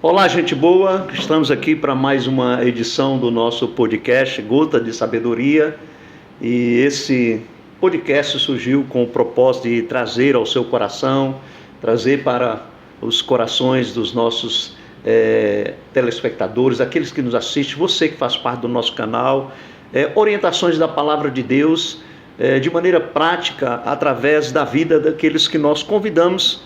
Olá, gente boa, estamos aqui para mais uma edição do nosso podcast Gota de Sabedoria, e esse podcast surgiu com o propósito de trazer ao seu coração, trazer para os corações dos nossos telespectadores, aqueles que nos assistem, você que faz parte do nosso canal, orientações da Palavra de Deus de maneira prática através da vida daqueles que nós convidamos,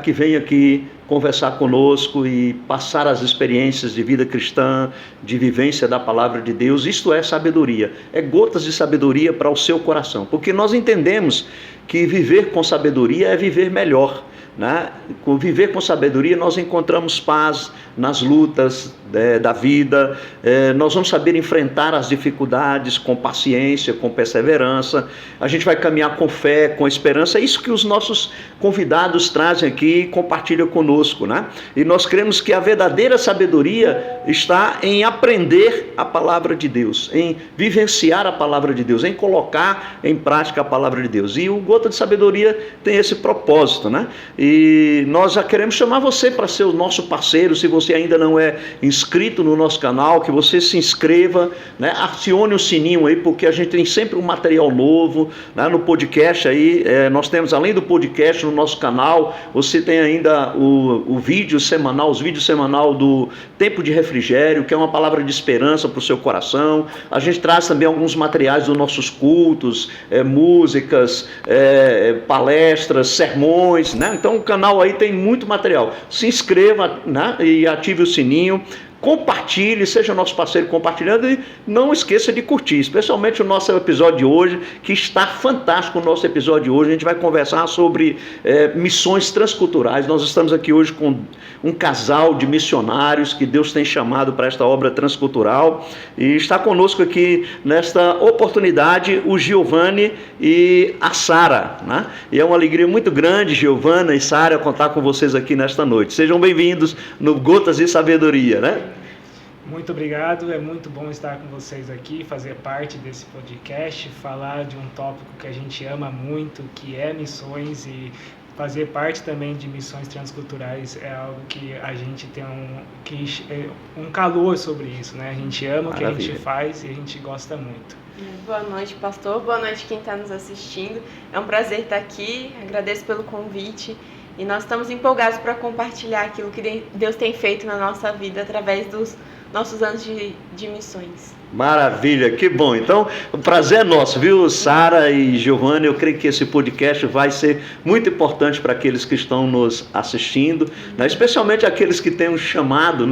que vem aqui conversar conosco e passar as experiências de vida cristã, de vivência da palavra de Deus. Isto é sabedoria, é gotas de sabedoria para o seu coração, porque nós entendemos que viver com sabedoria é viver melhor, Com viver com sabedoria nós encontramos paz nas lutas da vida, nós vamos saber enfrentar as dificuldades com paciência, com perseverança, a gente vai caminhar com fé, com esperança. É isso que os nossos convidados trazem aqui e compartilham conosco, E nós cremos que a verdadeira sabedoria está em aprender a palavra de Deus, em vivenciar a palavra de Deus, em colocar em prática a palavra de Deus. E o Gota de Sabedoria tem esse propósito, E nós já queremos chamar você para ser o nosso parceiro. Se você ainda não é inscrito no nosso canal, que você se inscreva, acione o sininho aí, porque a gente tem sempre um material novo, no podcast aí, nós temos, além do podcast no nosso canal, você tem ainda o vídeo semanal, os vídeos semanal do Tempo de Refrigério, que é uma palavra de esperança para o seu coração. A gente traz também alguns materiais dos nossos cultos, músicas, palestras, sermões, Então o canal aí tem muito material. Se inscreva, e ative o sininho. Compartilhe, seja nosso parceiro compartilhando, e não esqueça de curtir, especialmente o nosso episódio de hoje, que está fantástico. O nosso episódio de hoje, a gente vai conversar sobre missões transculturais. Nós estamos aqui hoje com um casal de missionários que Deus tem chamado para esta obra transcultural, e está conosco aqui nesta oportunidade o Giovanni e a Sara, E é uma alegria muito grande, Giovanna e Sara, contar com vocês aqui nesta noite. Sejam bem-vindos no Gotas de Sabedoria, Muito obrigado, é muito bom estar com vocês aqui, fazer parte desse podcast, falar de um tópico que a gente ama muito, que é missões, e fazer parte também de missões transculturais é algo que a gente tem um calor sobre isso, A gente ama o que a gente faz e a gente gosta muito. Boa noite, pastor, boa noite quem está nos assistindo, é um prazer estar aqui, agradeço pelo convite. E nós estamos empolgados para compartilhar aquilo que Deus tem feito na nossa vida através dos nossos anos de missões. Maravilha, que bom. Então, o prazer é nosso, viu, Sara e Giovanni? Eu creio que esse podcast vai ser muito importante para aqueles que estão nos assistindo, especialmente aqueles que têm um chamado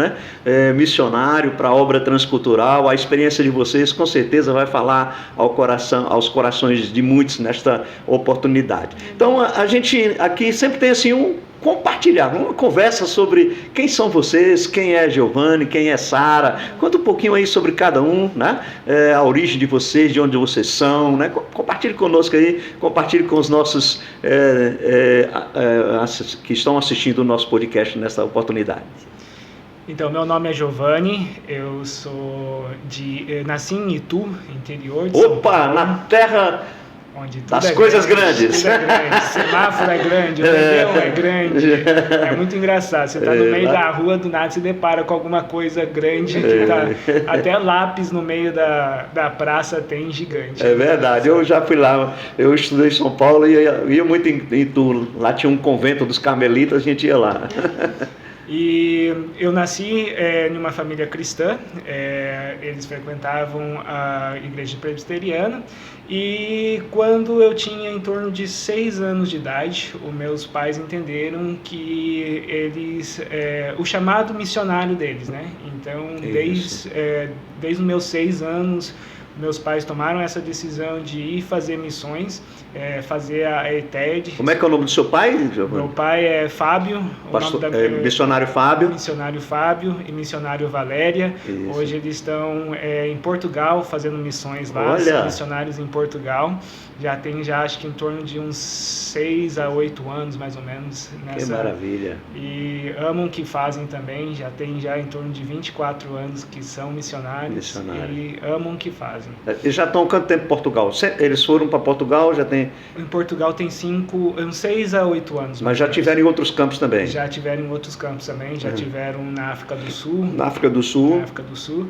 missionário para a obra transcultural. A experiência de vocês com certeza vai falar aos corações de muitos nesta oportunidade. Então, a gente aqui sempre tem assim compartilhar, uma conversa sobre quem são vocês, quem é Giovanni, quem é Sara. Conta um pouquinho aí sobre cada um, a origem de vocês, de onde vocês são, Compartilhe conosco aí, compartilhe com os nossos que estão assistindo o nosso podcast nessa oportunidade. Então, meu nome é Giovanni, eu nasci em Itu, interior de São Paulo. Na terra das coisas grandes. Tudo é grande, semáforo é grande, o pneu é grande, é muito engraçado. Você está no meio da rua, do nada se depara com alguma coisa grande, até lápis no meio da praça tem gigante. É verdade, eu já fui lá, eu estudei em São Paulo e ia muito em Itu, lá tinha um convento dos carmelitas, a gente ia lá. E eu nasci em uma família cristã, eles frequentavam a igreja presbiteriana, e quando eu tinha em torno de 6 anos de idade, os meus pais entenderam que eles, o chamado missionário deles, Então, desde os meus 6 anos, meus pais tomaram essa decisão de ir fazer missões, fazer a ETED. Como é que é o nome do seu pai, Giovanni? Meu pai é Fábio. Missionário Fábio. Missionário Fábio e missionário Valéria. Isso. Hoje eles estão em Portugal fazendo missões lá. Olha. São missionários em Portugal. Já tem acho que em torno de uns 6 a 8 anos mais ou menos. Que maravilha. E amam o que fazem também. Já tem em torno de 24 anos que são missionários. E amam o que fazem. Eles já estão há quanto tempo em Portugal? Eles foram para Portugal, já tem... Em Portugal tem 6 a 8 anos. Mas já tiveram em outros campos também? Já tiveram em outros campos também, já tiveram na África do Sul. Na África do Sul. Na África do Sul.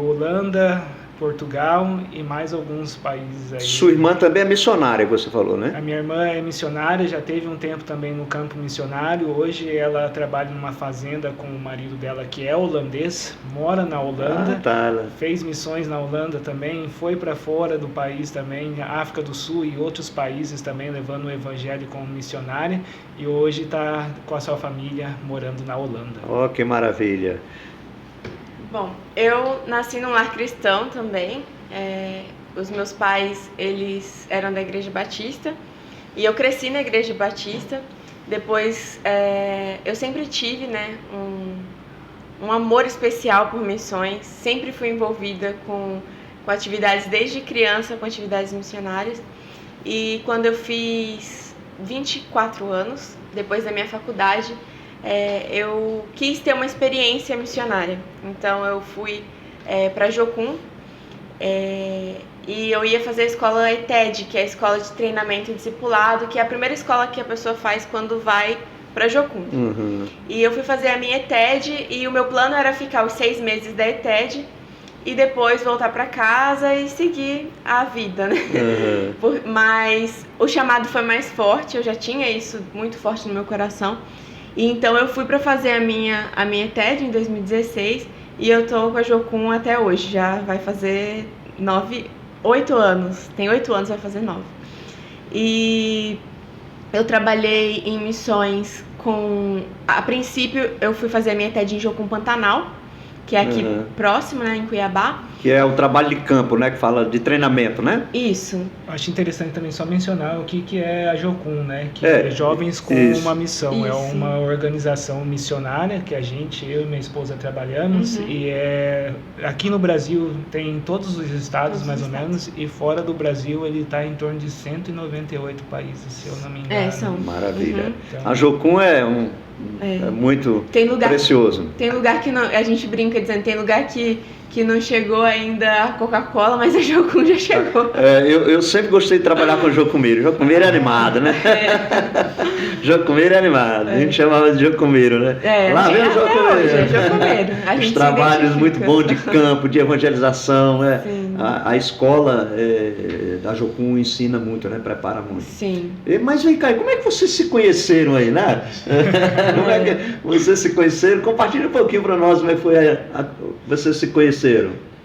Holanda, Portugal e mais alguns países aí. Sua irmã também é missionária, você falou, né? A minha irmã é missionária, já teve um tempo também no campo missionário. Hoje ela trabalha numa fazenda com o marido dela, que é holandês, mora na Holanda. Fez missões na Holanda também, foi para fora do país também, África do Sul e outros países também, levando o evangelho como missionária. E hoje está com a sua família morando na Holanda. Oh, que maravilha! Bom, eu nasci num lar cristão também. Os meus pais, eles eram da Igreja Batista e eu cresci na Igreja Batista. Depois, eu sempre tive, né, um amor especial por missões. Sempre fui envolvida com atividades desde criança, com atividades missionárias. E quando eu fiz 24 anos, depois da minha faculdade, eu quis ter uma experiência missionária. Então eu fui para Jocum e eu ia fazer a escola ETED, que é a Escola de Treinamento e Discipulado, que é a primeira escola que a pessoa faz quando vai para Jocum. E eu fui fazer a minha ETED e o meu plano era ficar os 6 meses da ETED e depois voltar para casa e seguir a vida, né? Mas o chamado foi mais forte, eu já tinha isso muito forte no meu coração. E então eu fui para fazer a minha ETED em 2016 e eu tô com a Jocum até hoje, já vai fazer 8 anos, tem 8 anos, vai fazer 9. E eu trabalhei em missões a princípio eu fui fazer a minha ETED em Jocum Pantanal, que é aqui próximo, né, em Cuiabá. Que é o trabalho de campo, né, que fala de treinamento, né? Isso. Acho interessante também só mencionar o que é a Jocum, né, que é Jovens com uma Missão. Isso. É uma organização missionária que eu e minha esposa trabalhamos e aqui no Brasil tem em todos os estados, mais ou menos, e fora do Brasil ele está em torno de 198 países, se eu não me engano. São. Maravilha. Então, a Jocum é muito precioso. Tem lugar que não, a gente brinca dizendo, tem lugar que não chegou ainda a Coca-Cola, mas a Jocum já chegou. Eu sempre gostei de trabalhar com o Jocumeiro. Jocumeiro é animado, né? Jocumeiro é animado. A gente chamava de Jocumeiro, né? Lá vem o Jocumeiro. Os trabalhos muito bons de campo, de evangelização, né? A escola da Jocum ensina muito, né? Prepara muito. Sim. Mas vem cá, como é que vocês se conheceram aí, né? Como é que vocês se conheceram? Compartilha um pouquinho para nós como é que foi vocês se conheceram.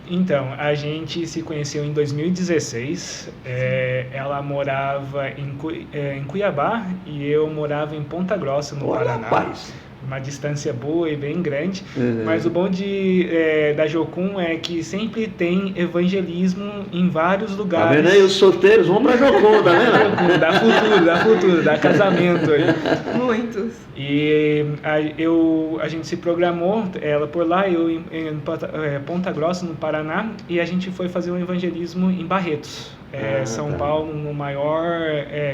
Então, a gente se conheceu em 2016, ela morava em Cuiabá e eu morava em Ponta Grossa, no Paraná. Rapaz. Uma distância boa e bem grande, mas o bom da Jocum é que sempre tem evangelismo em vários lugares. Tá vendo aí, os solteiros vão pra Jocum, tá vendo? Dá futuro, dá casamento aí. Muitos. E a gente se programou, ela por lá, eu em Ponta Grossa, no Paraná, e a gente foi fazer um evangelismo em Barretos. São Paulo, no maior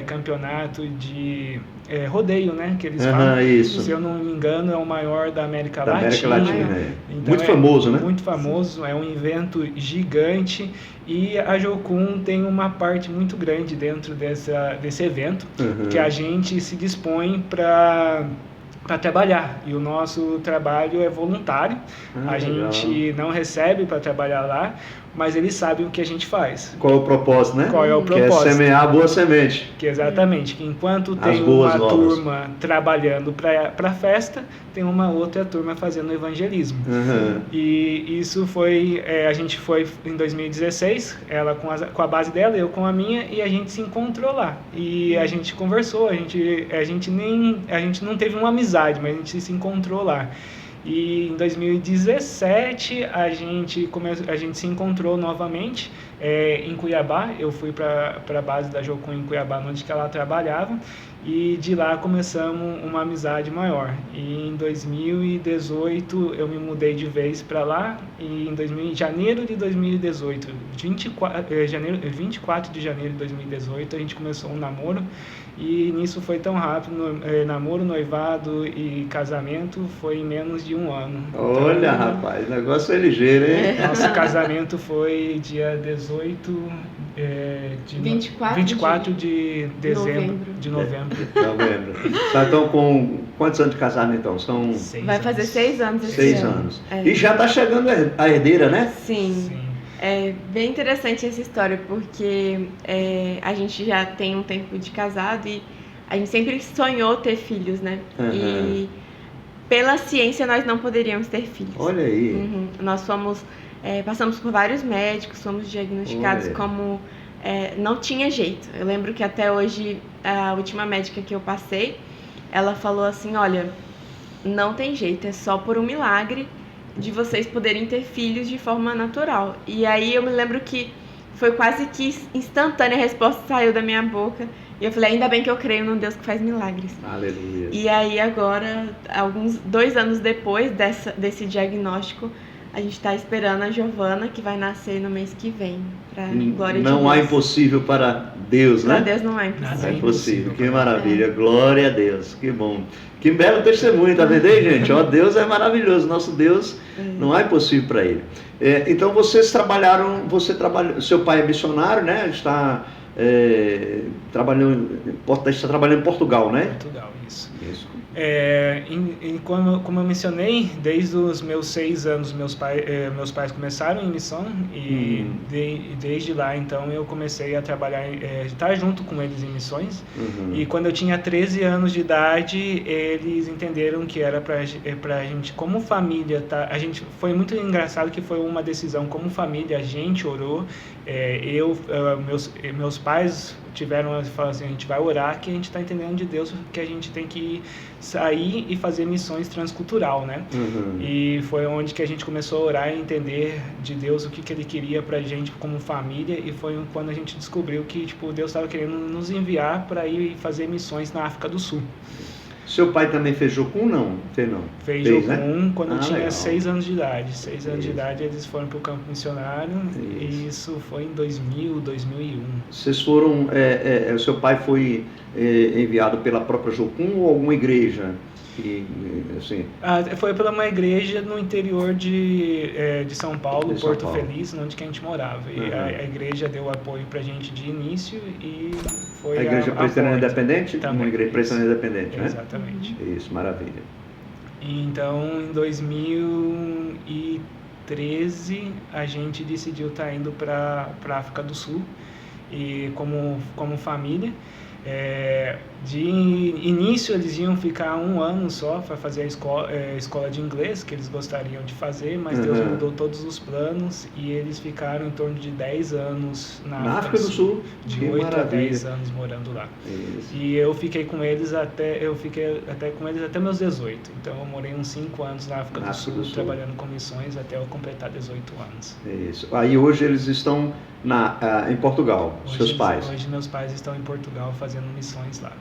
campeonato de rodeio, né, que eles falam. Isso. Se eu não me engano, é o maior da América Latina. Então, muito famoso, né? Muito famoso, é um evento gigante e a Jocum tem uma parte muito grande dentro desse evento, que a gente se dispõe para trabalhar, e o nosso trabalho é voluntário. A gente não recebe para trabalhar lá, mas eles sabem o que a gente faz. Qual é o propósito, né? Qual é o propósito? Que é semear a boa semente. Que exatamente, que enquanto tem uma turma trabalhando para a festa, tem uma outra turma fazendo evangelismo. E isso foi, a gente foi em 2016, ela com a base dela, eu com a minha, e a gente se encontrou lá. E a gente conversou, a gente não teve uma amizade, mas a gente se encontrou lá. E em 2017 a gente se encontrou novamente em Cuiabá. Eu fui para a base da Jocum em Cuiabá, onde que ela trabalhava, e de lá começamos uma amizade maior. E em 2018 eu me mudei de vez para lá, e em janeiro de 2018, 24 de janeiro de 2018, a gente começou um namoro. E nisso foi tão rápido, namoro, noivado e casamento foi em menos de um ano. Olha, então, rapaz, o negócio é ligeiro, hein? Nosso casamento foi dia 24 de dezembro, de novembro. Tá, então, com quantos anos de casamento, então? São 6 Vai fazer 6 anos esse 6 ano. anos. E já está chegando a herdeira, né? Sim. É bem interessante essa história, porque a gente já tem um tempo de casado e a gente sempre sonhou ter filhos, né? Uhum. E pela ciência nós não poderíamos ter filhos. Olha aí. Uhum. Nós passamos por vários médicos, fomos diagnosticados como não tinha jeito. Eu lembro que até hoje a última médica que eu passei, ela falou assim, olha, não tem jeito, é só por um milagre de vocês poderem ter filhos de forma natural. E aí eu me lembro que foi quase que instantânea a resposta saiu da minha boca. E eu falei, ainda bem que eu creio num Deus que faz milagres. Aleluia. E aí agora, 2 anos depois desse diagnóstico, a gente está esperando a Giovana, que vai nascer no mês que vem. Pra glória de Deus. Não há impossível para Deus, né? Para Deus não há impossível. É impossível. Que maravilha. Glória a Deus. Que bom. Que belo testemunho, tá vendo aí, gente? Ó, Deus é maravilhoso. Nosso Deus, não há impossível para ele. Então vocês trabalharam, seu pai é missionário, né? Está trabalhando em Portugal, né? Portugal, isso. Como eu mencionei, desde os meus 6 anos meus pais começaram em missão e desde lá então eu comecei a trabalhar, estar junto com eles em missões. E quando eu tinha 13 anos de idade, eles entenderam que era pra gente, como família, a gente, foi muito engraçado que foi uma decisão como família, a gente orou, meus pais falaram assim, a gente vai orar que a gente está entendendo de Deus que a gente tem que sair e fazer missões transcultural, né? E foi onde que a gente começou a orar e entender de Deus o que Ele queria pra gente como família, e foi quando a gente descobriu que Deus estava querendo nos enviar para ir fazer missões na África do Sul. Seu pai também fez Jocum, não? Fez Jocum quando eu tinha legal. 6 anos de idade. 6 anos de idade eles foram para o campo missionário. E isso foi em 2000, 2001. Vocês foram... o seu pai foi enviado pela própria Jocum ou alguma igreja? Assim... foi pela uma igreja no interior de São Paulo, Porto Feliz, onde que a gente morava. E a igreja deu apoio pra gente de início e foi a igreja presbiteriana independente? Também. Uma igreja presbiteriana independente, né? Exatamente. Isso, maravilha. Então, em 2013, a gente decidiu estar indo para a África do Sul, e como família. De início eles iam ficar 1 ano só para fazer a escola de inglês que eles gostariam de fazer, mas Deus mudou todos os planos e eles ficaram em torno de 10 anos na África do Sul, de 8 a 10 anos morando lá. Isso. E eu fiquei com eles até meus 18, então eu morei uns 5 anos na África do Sul, trabalhando com missões até eu completar 18 anos. Isso. Aí hoje eles estão em Portugal, seus pais? Hoje meus pais estão em Portugal fazendo missões lá.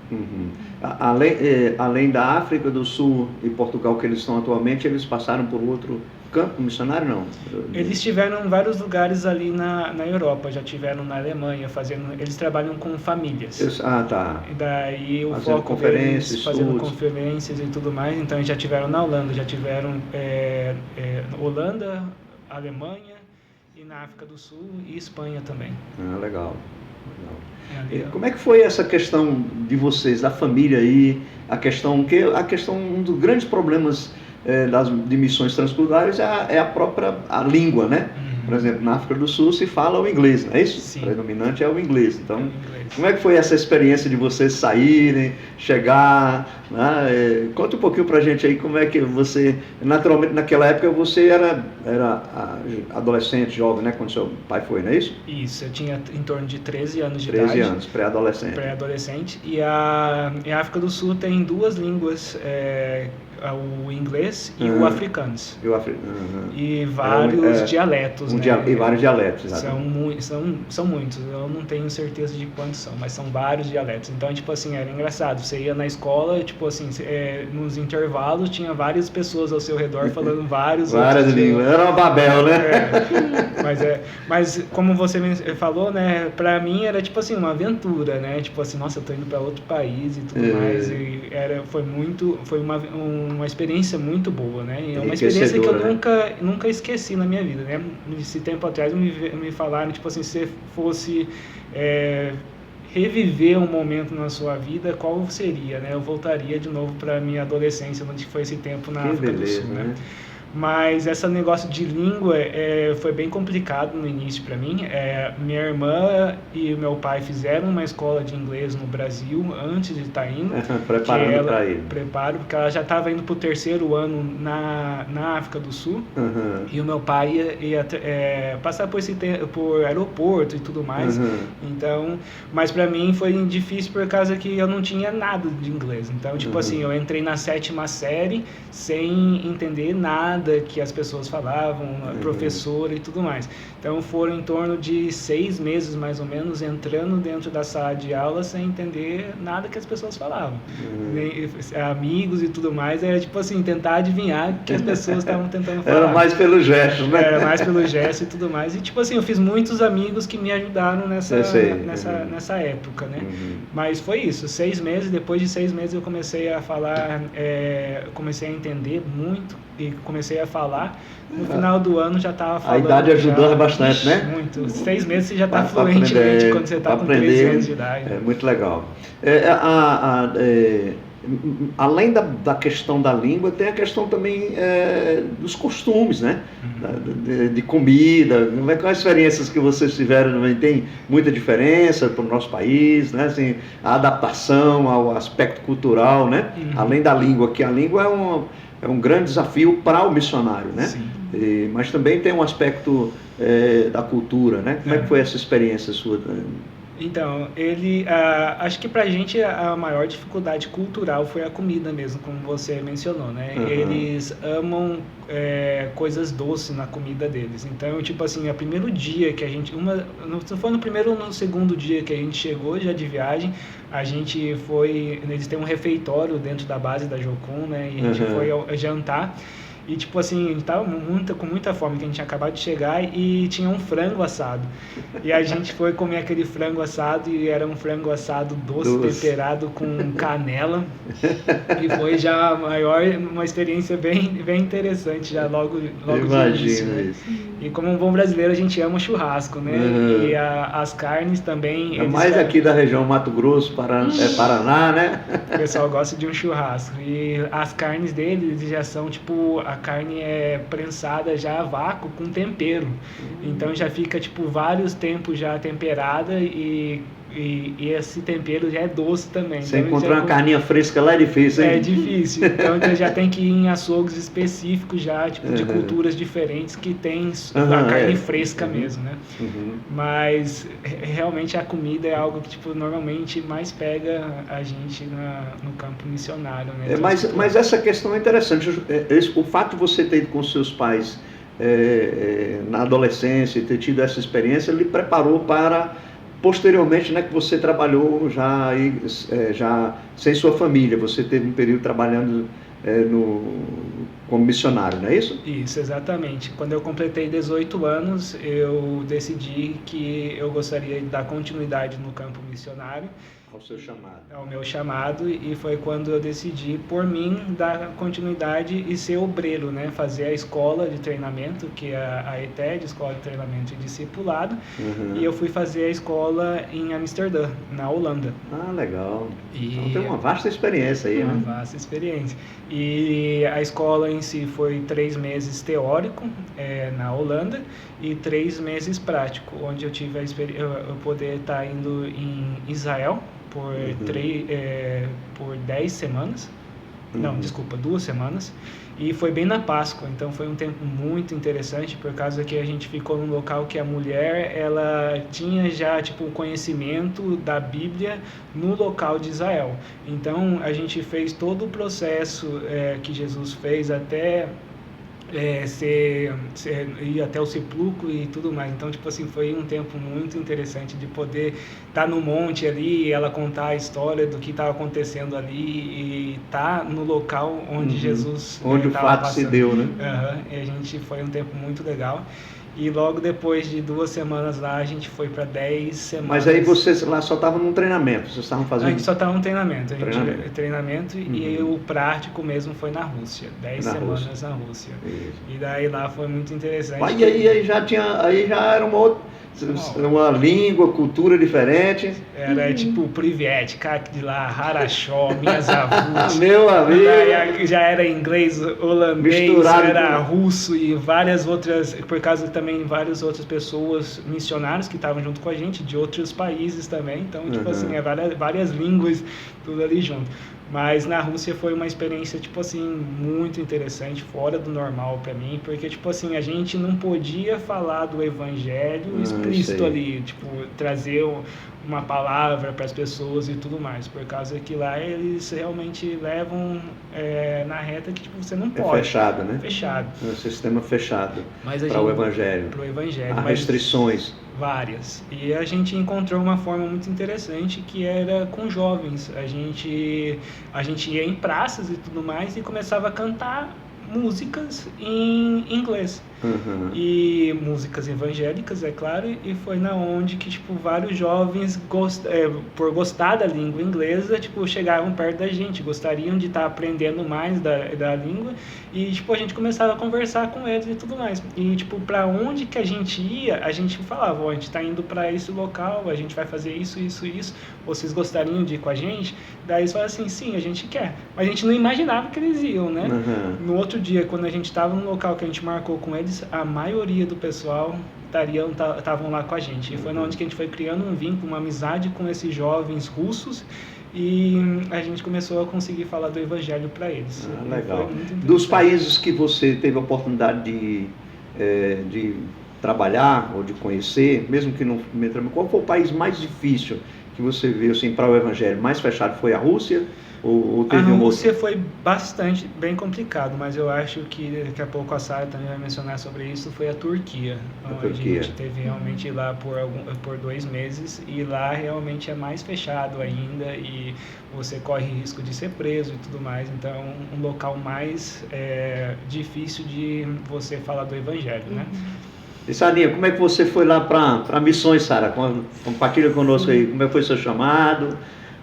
Além da África do Sul e Portugal que eles estão atualmente, eles passaram por outro campo missionário, não? Eles tiveram em vários lugares ali na Europa, já tiveram na Alemanha, eles trabalham com famílias. Tá. E daí o fazendo foco deles, fazendo conferências e tudo mais, então eles já tiveram na Holanda, já tiveram Holanda, Alemanha, e na África do Sul e Espanha também. Legal. Como é que foi essa questão de vocês, da família aí, um dos grandes problemas de missões transculturais é a própria língua, né? Por exemplo, na África do Sul se fala o inglês, não é isso? Sim. O predominante é o inglês. Então, como é que foi essa experiência de vocês saírem, chegar, né? Conta um pouquinho pra gente aí como é que você, naturalmente naquela época você era adolescente, jovem, né? Quando seu pai foi, não é isso? Isso, eu tinha em torno de 13 anos de idade. 13 anos, pré-adolescente. Pré-adolescente. E a África do Sul tem 2 línguas, o inglês e o africano. E vários dialetos, né? E vários dialetos, exatamente. São muitos, eu não tenho certeza de quantos são, mas são vários dialetos. Então, tipo assim, era engraçado. Você ia na escola, tipo assim, nos intervalos tinha várias pessoas ao seu redor falando várias línguas. Era uma Babel, né? Mas como você falou, né, pra mim era tipo assim, uma aventura, né? Tipo assim, nossa, eu tô indo pra outro país e tudo mais. E foi uma experiência muito boa, né? E é uma experiência que eu nunca esqueci na minha vida, né? Esse tempo atrás me falaram, tipo assim, se fosse reviver um momento na sua vida, qual seria, né? Eu voltaria de novo para minha adolescência, onde foi esse tempo na África do Sul, né? Mas esse negócio de língua foi bem complicado no início para mim. Minha irmã e meu pai fizeram uma escola de inglês no Brasil antes de estar indo. Preparando para ir. Preparo, porque ela já estava indo para o 3º ano na África do Sul. E o meu pai ia passar por aeroporto e tudo mais. Então, mas para mim foi difícil por causa que eu não tinha nada de inglês. Então, tipo assim, eu entrei na 7ª série sem entender nada que as pessoas falavam, professora e tudo mais. Então foram em torno de 6 meses mais ou menos entrando dentro da sala de aula sem entender nada que as pessoas falavam. Nem, amigos e tudo mais, era tipo assim, tentar adivinhar o que as pessoas estavam tentando falar. Era mais pelo gesto, né? Era mais pelo gesto e tudo mais. E tipo assim, eu fiz muitos amigos que me ajudaram nessa época, né? Mas foi isso, 6 meses, depois de 6 meses eu comecei a falar, comecei a entender muito e comecei a falar. No final do ano já estava falando. A idade ajudou bastante, né? Muito. 6 meses você já está fluentemente quando você está com 13 anos de idade. É muito legal. Além da questão da língua, tem a questão também dos costumes, né? De comida. Quais as experiências que vocês tiveram? Tem muita diferença para o nosso país, né? Assim, a adaptação ao aspecto cultural, né? Além da língua, que a língua é um grande desafio para o missionário, né? Mas também tem um aspecto da cultura, né? Como é que foi essa experiência sua? Então, acho que pra gente a maior dificuldade cultural foi a comida mesmo, como você mencionou, né? Eles amam coisas doces na comida deles. Então, tipo assim, o primeiro dia que a gente... Não foi no primeiro ou no segundo dia que a gente chegou já de viagem, a gente foi... Eles têm um refeitório dentro da base da Jocum, né? E a gente foi jantar. E tipo assim, a gente tava com muita fome, que a gente tinha acabado de chegar e tinha um frango assado. E a gente foi comer aquele frango assado e era um frango assado doce. Temperado com canela. E foi já uma experiência bem interessante, já logo de início, né? E como um bom brasileiro, a gente ama o churrasco, né? E as carnes também... mais aqui da região Mato Grosso, Paraná, né? O pessoal gosta de um churrasco. E as carnes deles já são tipo... A carne é prensada já a vácuo com tempero. Então já fica tipo vários tempos já temperada e esse tempero já é doce também. Você então, encontrar uma carninha fresca lá é difícil, hein? É difícil. Então você já tem que ir em açougues específicos já, tipo de culturas diferentes que tem a carne fresca mesmo, né? Mas realmente a comida é algo que tipo normalmente mais pega a gente no campo missionário, né? Mas essa questão é interessante. O fato de você ter ido com seus pais na adolescência e ter tido essa experiência, ele preparou para posteriormente, né, que você trabalhou já sem sua família, você teve um período trabalhando como missionário, não é isso? Isso, exatamente. Quando eu completei 18 anos, eu decidi que eu gostaria de dar continuidade no campo missionário. Ao seu chamado. Ao meu chamado, e foi quando eu decidi, por mim, dar continuidade e ser obreiro, né? Fazer a escola de treinamento, que é a ETED, Escola de Treinamento e Discipulado, e eu fui fazer a escola em Amsterdã, na Holanda. Ah, legal. Então tem uma vasta experiência aí, né? Uma vasta experiência. E a escola em si foi 3 meses teórico na Holanda e 3 meses prático, onde eu tive eu poder estar indo em Israel por 10 semanas. Não, desculpa, 2 semanas. E foi bem na Páscoa, então foi um tempo muito interessante, por causa que a gente ficou num local que a mulher, ela tinha já, tipo, o conhecimento da Bíblia no local de Israel. Então, a gente fez todo o processo que Jesus fez até Você ir até o sepulcro e tudo mais. Então, tipo assim, foi um tempo muito interessante de poder estar no monte ali e ela contar a história do que estava acontecendo ali e estar no local onde Jesus onde o fato passando. se deu, né? E foi um tempo muito legal. E logo depois de 2 semanas lá, a gente foi para 10 semanas. Mas aí vocês lá só estavam num treinamento, vocês estavam fazendo... A gente só estava num treinamento. E o prático mesmo foi na Rússia. 10 semanas na Rússia. Isso. E daí lá foi muito interessante. Aí já era uma língua, cultura diferente. Era tipo Privet, Kak de lá, Harachó, minhas avós. Meu amigo! Daí já era inglês, holandês, misturado era russo e várias outras, por causa também várias outras pessoas, missionários que estavam junto com a gente, de outros países também. Então, tipo assim, várias línguas, tudo ali junto. Mas na Rússia foi uma experiência, tipo assim, muito interessante, fora do normal pra mim, porque, tipo assim, a gente não podia falar do evangelho explícito ali, tipo, trazer uma palavra para as pessoas e tudo mais, por causa que lá eles realmente levam na reta que, tipo, você não pode. É fechado, né? Fechado. É um sistema fechado para o evangelho. Para o evangelho. Há restrições. Várias. E a gente encontrou uma forma muito interessante que era com jovens. A gente ia em praças e tudo mais e começava a cantar músicas em inglês. E músicas evangélicas, é claro, e foi na onde que, tipo, vários jovens, por gostar da língua inglesa, tipo, chegavam perto da gente, gostariam de estar aprendendo mais da língua, e, tipo, a gente começava a conversar com eles e tudo mais. E, tipo, para onde que a gente ia, a gente falava, a gente está indo para esse local, a gente vai fazer isso, vocês gostariam de ir com a gente? Daí eles falaram assim, sim, a gente quer. Mas a gente não imaginava que eles iam, né? No outro dia, quando a gente estava no local que a gente marcou com eles, a maioria do pessoal estavam lá com a gente. E foi onde que a gente foi criando um vínculo, uma amizade com esses jovens russos, e a gente começou a conseguir falar do evangelho para eles. Legal. Dos países que você teve a oportunidade de trabalhar ou de conhecer, mesmo que não... Qual foi o país mais difícil que você viu assim, para o evangelho? Mais fechado foi a Rússia? Ou teve a Rússia foi bem complicado, mas eu acho que daqui a pouco a Sara também vai mencionar sobre isso, foi a Turquia. A gente teve realmente lá por 2 meses, e lá realmente é mais fechado ainda, e você corre risco de ser preso e tudo mais, então é um local mais difícil de você falar do evangelho, né? E Sarinha, como é que você foi lá para missões, Sara? Compartilha conosco aí, como é que foi seu chamado?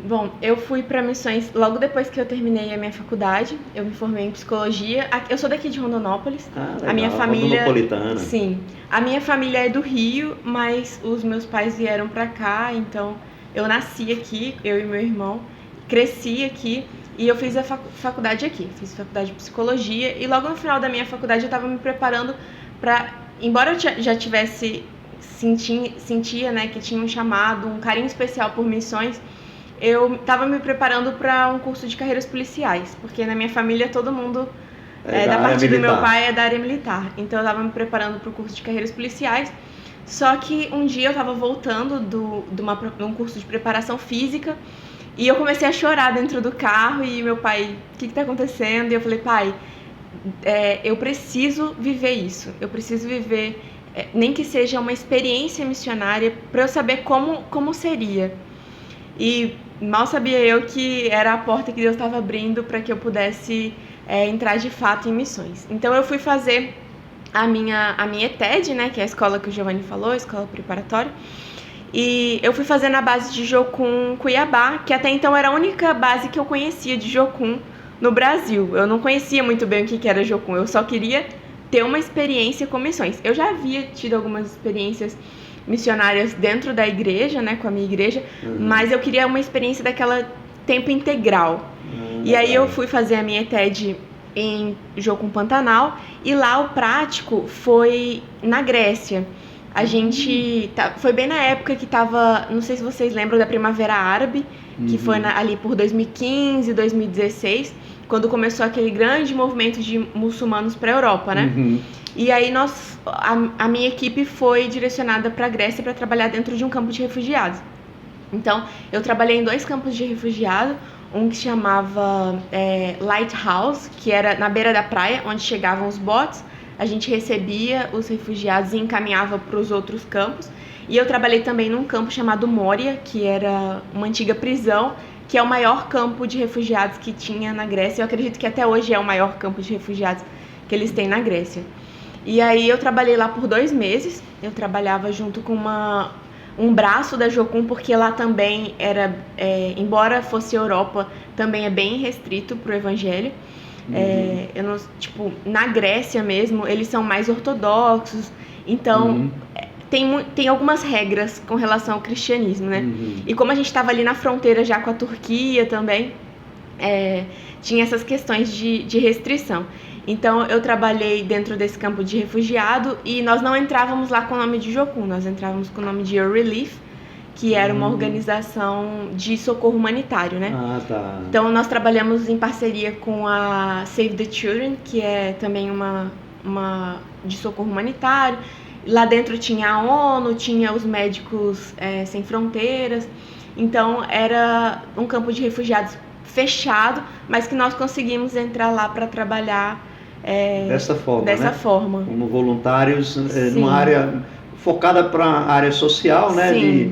Bom, eu fui para missões logo depois que eu terminei a minha faculdade. Eu me formei em psicologia. Eu sou daqui de Rondonópolis. Legal. A minha família, Rondonópolitana. Sim. A minha família é do Rio, mas os meus pais vieram para cá, então eu nasci aqui, eu e meu irmão, cresci aqui e eu fiz a faculdade aqui. Fiz faculdade de psicologia e logo no final da minha faculdade eu estava me preparando para, embora eu já tivesse sentia, né, que tinha um chamado, um carinho especial por missões. Eu estava me preparando para um curso de carreiras policiais, porque na minha família todo mundo da parte do meu pai é da área militar. Então eu estava me preparando para o curso de carreiras policiais. Só que um dia eu estava voltando de um curso de preparação física e eu comecei a chorar dentro do carro e meu pai, o que está acontecendo? E eu falei, pai, eu preciso viver isso. Eu preciso viver, nem que seja uma experiência missionária, para eu saber como seria. E mal sabia eu que era a porta que Deus estava abrindo para que eu pudesse entrar de fato em missões. Então eu fui fazer a minha ETED, né, que é a escola que o Giovanni falou, a escola preparatória, e eu fui fazer na base de Jocum, Cuiabá, que até então era a única base que eu conhecia de Jocum no Brasil. Eu não conhecia muito bem o que era Jocum, eu só queria ter uma experiência com missões. Eu já havia tido algumas experiências missionárias dentro da igreja, né, com a minha igreja, mas eu queria uma experiência daquela tempo integral. E aí eu fui fazer a minha ETED em Jocum Pantanal, e lá o prático foi na Grécia. A gente foi bem na época que tava, não sei se vocês lembram da Primavera Árabe, que foi ali por 2015, 2016, quando começou aquele grande movimento de muçulmanos para a Europa, né? E aí a minha equipe foi direcionada para a Grécia para trabalhar dentro de um campo de refugiados. Então, eu trabalhei em 2 campos de refugiados, um que chamava Lighthouse, que era na beira da praia, onde chegavam os botes. a gente recebia os refugiados e encaminhava para os outros campos. E eu trabalhei também num campo chamado Moria, que era uma antiga prisão, que é o maior campo de refugiados que tinha na Grécia. Eu acredito que até hoje é o maior campo de refugiados que eles têm na Grécia. E aí eu trabalhei lá por 2 meses. Eu trabalhava junto com um braço da Jocum, porque lá também era, embora fosse Europa, também é bem restrito para o evangelho. Eu não, tipo, na Grécia mesmo, eles são mais ortodoxos, então tem algumas regras com relação ao cristianismo, né? E como a gente estava ali na fronteira já com a Turquia também, tinha essas questões de restrição. Então eu trabalhei dentro desse campo de refugiado e nós não entrávamos lá com o nome de Jocum, nós entrávamos com o nome de Relief, que era uma organização de socorro humanitário, né? Ah, tá. Então nós trabalhamos em parceria com a Save the Children, que é também uma de socorro humanitário. Lá dentro tinha a ONU, tinha os Médicos Sem Fronteiras. Então era um campo de refugiados fechado, mas que nós conseguimos entrar lá para trabalhar dessa forma, dessa né? forma. Como voluntários numa área focada para a área social, né? De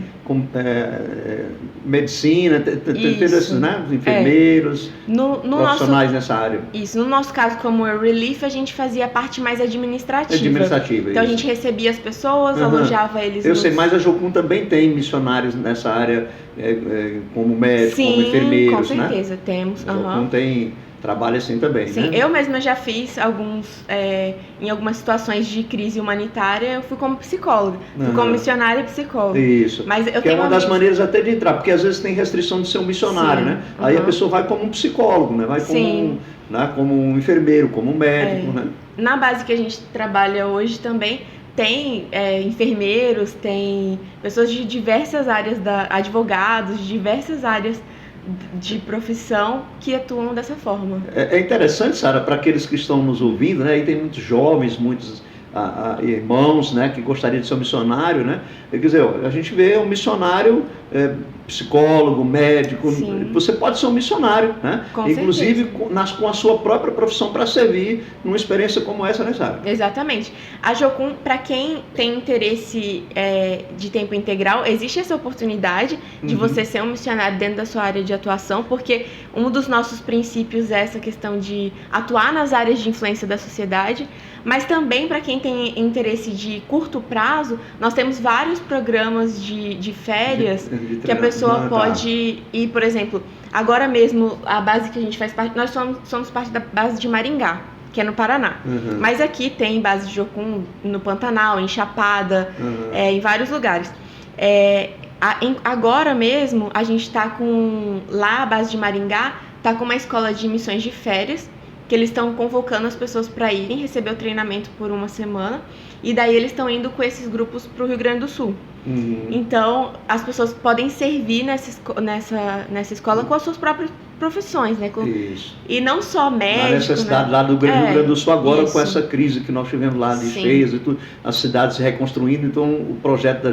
medicina, né? Enfermeiros, profissionais nessa área. Isso, no nosso caso, como o Relief, a gente fazia a parte mais administrativa. Então a gente recebia as pessoas, alojava eles. Eu sei, mas a Jocum também tem missionários nessa área, como médicos, como enfermeiros, né? Com certeza, temos. A Jocum trabalha assim também, Sim, né? Eu mesma já fiz em algumas situações de crise humanitária, eu fui como psicóloga, fui como missionária e psicóloga. Isso, mas eu que é uma das maneiras até de entrar, porque às vezes tem restrição de ser um missionário, né? Aí a pessoa vai como um psicólogo, né? Vai como um enfermeiro, como um médico, né? Na base que a gente trabalha hoje também, tem enfermeiros, tem pessoas de diversas áreas, advogados, de diversas áreas de profissão que atuam dessa forma. É interessante, Sara, para aqueles que estão nos ouvindo, né? E tem muitos jovens, muitos irmãos, né, que gostariam de ser um missionário, né? Quer dizer, a gente vê um missionário, psicólogo, médico. Sim. Você pode ser um missionário, né? Com inclusive com a sua própria profissão para servir numa experiência como essa, né, Sara? Exatamente. A Jocum, para quem tem interesse de tempo integral, existe essa oportunidade de você ser um missionário dentro da sua área de atuação, porque um dos nossos princípios é essa questão de atuar nas áreas de influência da sociedade. Mas também, para quem tem interesse de curto prazo, nós temos vários programas de férias que a pessoa pode ir, por exemplo, agora mesmo a base que a gente faz parte, nós somos parte da base de Maringá, que é no Paraná. Mas aqui tem base de Jocum no Pantanal, em Chapada, em vários lugares. Agora mesmo a gente está com, lá a base de Maringá, está com uma escola de missões de férias, que eles estão convocando as pessoas para irem receber o treinamento por 1 semana, e daí eles estão indo com esses grupos para o Rio Grande do Sul. Então, as pessoas podem servir nessa escola com as suas próprias profissões, né? Isso. E não só médico, na necessidade, né? Lá do Rio Grande do Sul agora, com essa crise que nós tivemos lá de cheias e tudo, as cidades se reconstruindo, então o projeto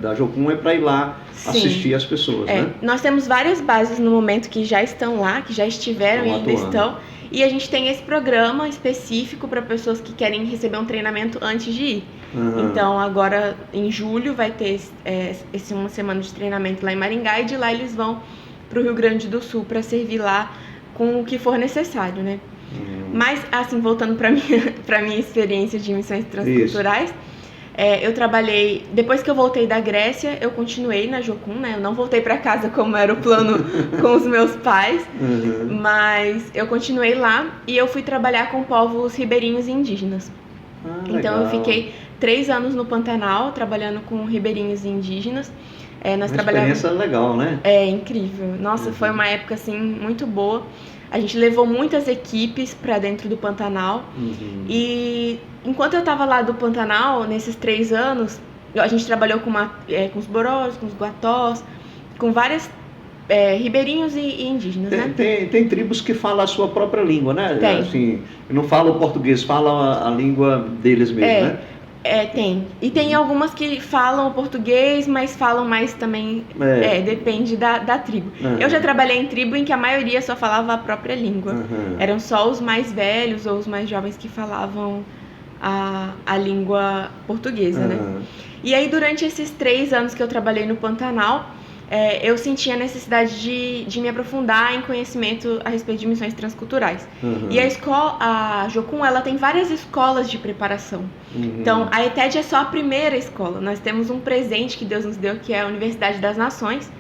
da Jocum é para ir lá assistir as pessoas, né? Nós temos várias bases no momento que já estão lá, que já estiveram e ainda estão. E a gente tem esse programa específico para pessoas que querem receber um treinamento antes de ir. Então, agora em julho vai ter esse 1 semana de treinamento lá em Maringá, e de lá eles vão para o Rio Grande do Sul para servir lá com o que for necessário, né? Mas, assim, voltando para minha experiência de missões transculturais, eu trabalhei, depois que eu voltei da Grécia, eu continuei na Jocum, né? Eu não voltei para casa como era o plano com os meus pais, mas eu continuei lá e eu fui trabalhar com povos ribeirinhos e indígenas. Então eu fiquei 3 anos no Pantanal trabalhando com ribeirinhos e indígenas. Uma experiência legal, né? Incrível. Nossa, foi uma época assim muito boa. A gente levou muitas equipes para dentro do Pantanal. E enquanto eu estava lá do Pantanal, nesses 3 anos, a gente trabalhou com os borós, com os guatós, com vários ribeirinhos e indígenas, né? Tem tribos que falam a sua própria língua, né? Tem. Assim, não falam o português, falam a língua deles mesmo, né? Tem. E tem algumas que falam português, mas falam mais também. Depende da tribo. Eu já trabalhei em tribo em que a maioria só falava a própria língua. Eram só os mais velhos ou os mais jovens que falavam a língua portuguesa, né? E aí, durante esses 3 anos que eu trabalhei no Pantanal, eu senti a necessidade de me aprofundar em conhecimento a respeito de missões transculturais. E a Jocum, ela tem várias escolas de preparação. Então, a ETED é só a primeira escola. Nós temos um presente que Deus nos deu, que é a Universidade das Nações.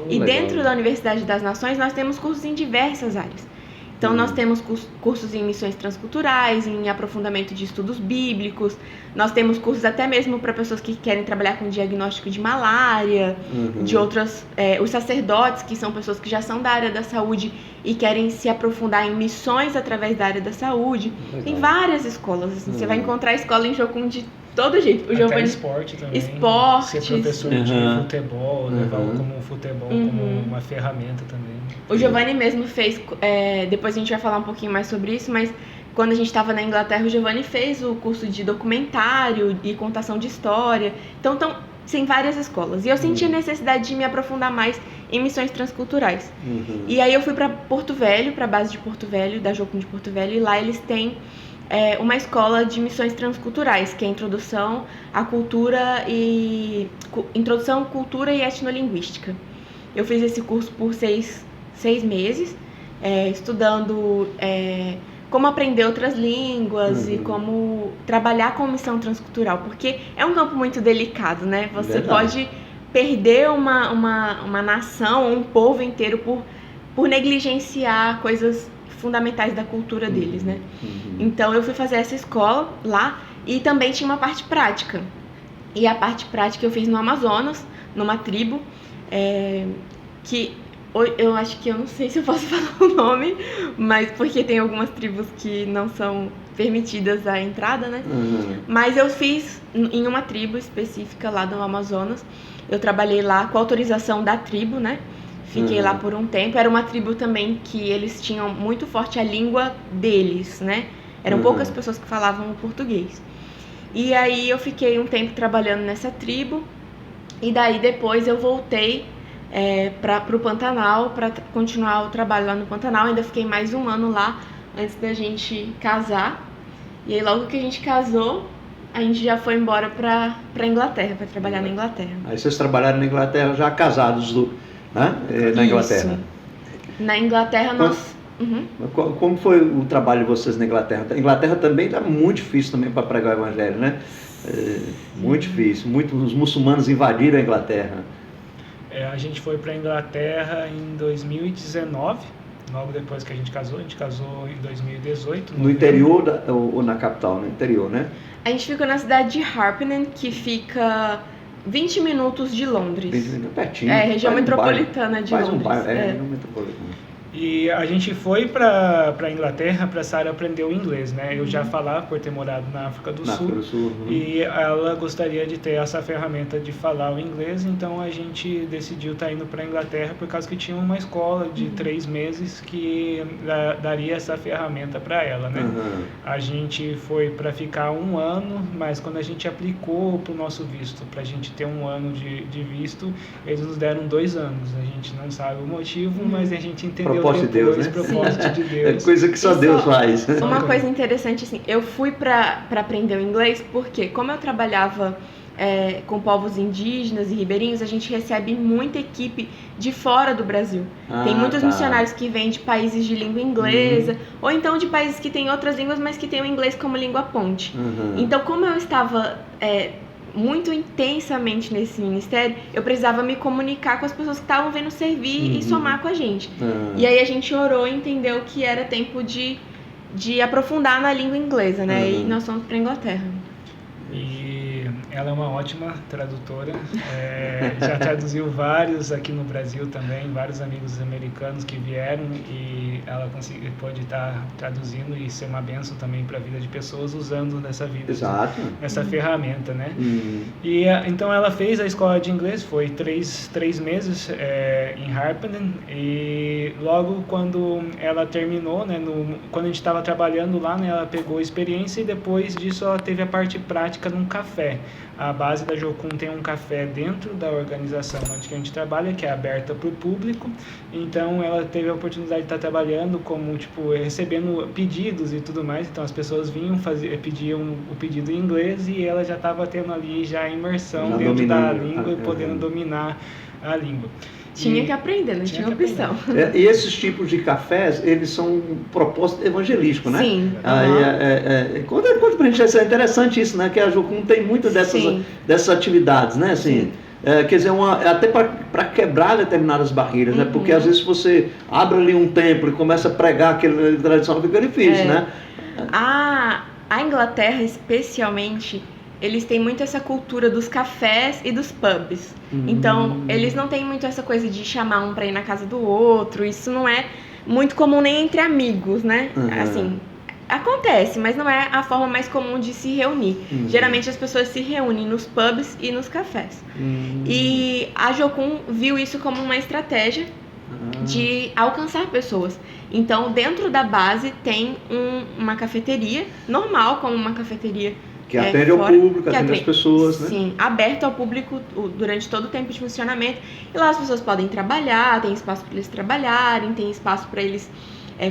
E legal. Dentro da Universidade das Nações, nós temos cursos em diversas áreas. Então, nós temos cursos em missões transculturais, em aprofundamento de estudos bíblicos. Nós temos cursos até mesmo para pessoas que querem trabalhar com diagnóstico de malária, de outras... os sacerdotes, que são pessoas que já são da área da saúde e querem se aprofundar em missões através da área da saúde. Legal. Tem várias escolas. Assim, você vai encontrar escola em Jocum de todo jeito. O Giovanni, esporte também. Esporte. Ser professor de futebol, levar como futebol como uma ferramenta também. O Giovanni mesmo fez, depois a gente vai falar um pouquinho mais sobre isso, mas quando a gente estava na Inglaterra, o Giovanni fez o curso de documentário e contação de história. Então, tem várias escolas. E eu senti a necessidade de me aprofundar mais em missões transculturais. E aí eu fui para Porto Velho, para a base de Porto Velho, da Jocum de Porto Velho, e lá eles têm uma escola de missões transculturais, que é Introdução à Cultura e Etnolinguística. Eu fiz esse curso por 6 meses, estudando como aprender outras línguas e como trabalhar com missão transcultural, porque é um campo muito delicado, né? Você pode perder uma nação, um povo inteiro por negligenciar coisas fundamentais da cultura deles, né? Então eu fui fazer essa escola lá e também tinha uma parte prática. E a parte prática eu fiz no Amazonas, numa tribo, que eu acho que eu não sei se eu posso falar o nome, mas porque tem algumas tribos que não são permitidas a entrada, né? Mas eu fiz em uma tribo específica lá do Amazonas. Eu trabalhei lá com autorização da tribo, né? Fiquei lá por um tempo. Era uma tribo também que eles tinham muito forte a língua deles, né? Eram poucas pessoas que falavam o português. E aí eu fiquei um tempo trabalhando nessa tribo. E daí depois eu voltei para o Pantanal, para continuar o trabalho lá no Pantanal. Ainda fiquei mais um ano lá antes da gente casar. E aí logo que a gente casou, a gente já foi embora para Inglaterra, para trabalhar na Inglaterra. Aí vocês trabalharam na Inglaterra já casados na Inglaterra? Isso. Na Inglaterra nós... Como foi o trabalho de vocês na Inglaterra? A Inglaterra também está muito difícil também para pregar o evangelho, né? Muito difícil. Os muçulmanos invadiram a Inglaterra. A gente foi para a Inglaterra em 2019, logo depois que a gente casou. A gente casou em 2018. No interior ou na capital? No interior, né? A gente ficou na cidade de Harpenden, que fica 20 minutos de Londres. 20 minutos, pertinho. Região metropolitana de Londres. Região metropolitana. E a gente foi para a Inglaterra para a Sara aprender o inglês, né? Eu já falava por ter morado na África do Sul. E ela gostaria de ter essa ferramenta de falar o inglês, então a gente decidiu estar indo para a Inglaterra por causa que tinha uma escola de 3 meses que daria essa ferramenta para ela, né? A gente foi para ficar 1 ano, mas quando a gente aplicou para o nosso visto, para a gente ter 1 ano de visto, eles nos deram 2 anos. A gente não sabe o motivo, mas a gente entendeu propósito de Deus, né? Propósito de Deus. É coisa que só Deus faz. Uma coisa interessante, assim, eu fui para aprender o inglês porque, como eu trabalhava com povos indígenas e ribeirinhos, a gente recebe muita equipe de fora do Brasil. Tem muitos missionários que vêm de países de língua inglesa, ou então de países que têm outras línguas, mas que têm o inglês como língua ponte. Então, como eu estava... muito intensamente nesse ministério, eu precisava me comunicar com as pessoas que estavam vendo servir e somar com a gente. E aí a gente orou e entendeu que era tempo de aprofundar na língua inglesa, né? E nós fomos para a Inglaterra. E Ela é uma ótima tradutora, já traduziu vários aqui no Brasil também, vários amigos americanos que vieram e ela pode estar traduzindo e ser uma bênção também para a vida de pessoas usando nessa vida, Exato. essa ferramenta, né? E então ela fez a escola de inglês, foi três meses em Harpenden, e logo quando ela terminou, né, quando a gente estava trabalhando lá, né, ela pegou experiência e depois disso ela teve a parte prática num café. A base da Jocum tem um café dentro da organização onde a gente trabalha, que é aberta para o público. Então ela teve a oportunidade de estar trabalhando como, recebendo pedidos e tudo mais. Então as pessoas vinham, pediam o pedido em inglês e ela já estava tendo ali já a imersão já dentro da língua e podendo dominar a língua. Tinha que aprender, não tinha opção. E esses tipos de cafés, eles são um propósito evangelístico, né? Sim. Conta pra gente, é interessante isso, né? Que a Jocum tem muito dessas atividades, né? Assim, quer dizer, até para quebrar determinadas barreiras, né? Porque às vezes você abre ali um templo e começa a pregar aquele tradicional, fica difícil, né? A Inglaterra, especialmente, eles têm muito essa cultura dos cafés e dos pubs. Então, eles não têm muito essa coisa de chamar um pra ir na casa do outro. Isso não é muito comum nem entre amigos, né? Assim, acontece, mas não é a forma mais comum de se reunir. Geralmente as pessoas se reúnem nos pubs e nos cafés. E a Jocum viu isso como uma estratégia de alcançar pessoas. Então, dentro da base tem uma cafeteria normal, como uma cafeteria que atende ao público, atende as pessoas, né? Sim, aberto ao público durante todo o tempo de funcionamento. E lá as pessoas podem trabalhar, tem espaço para eles trabalharem, tem espaço para eles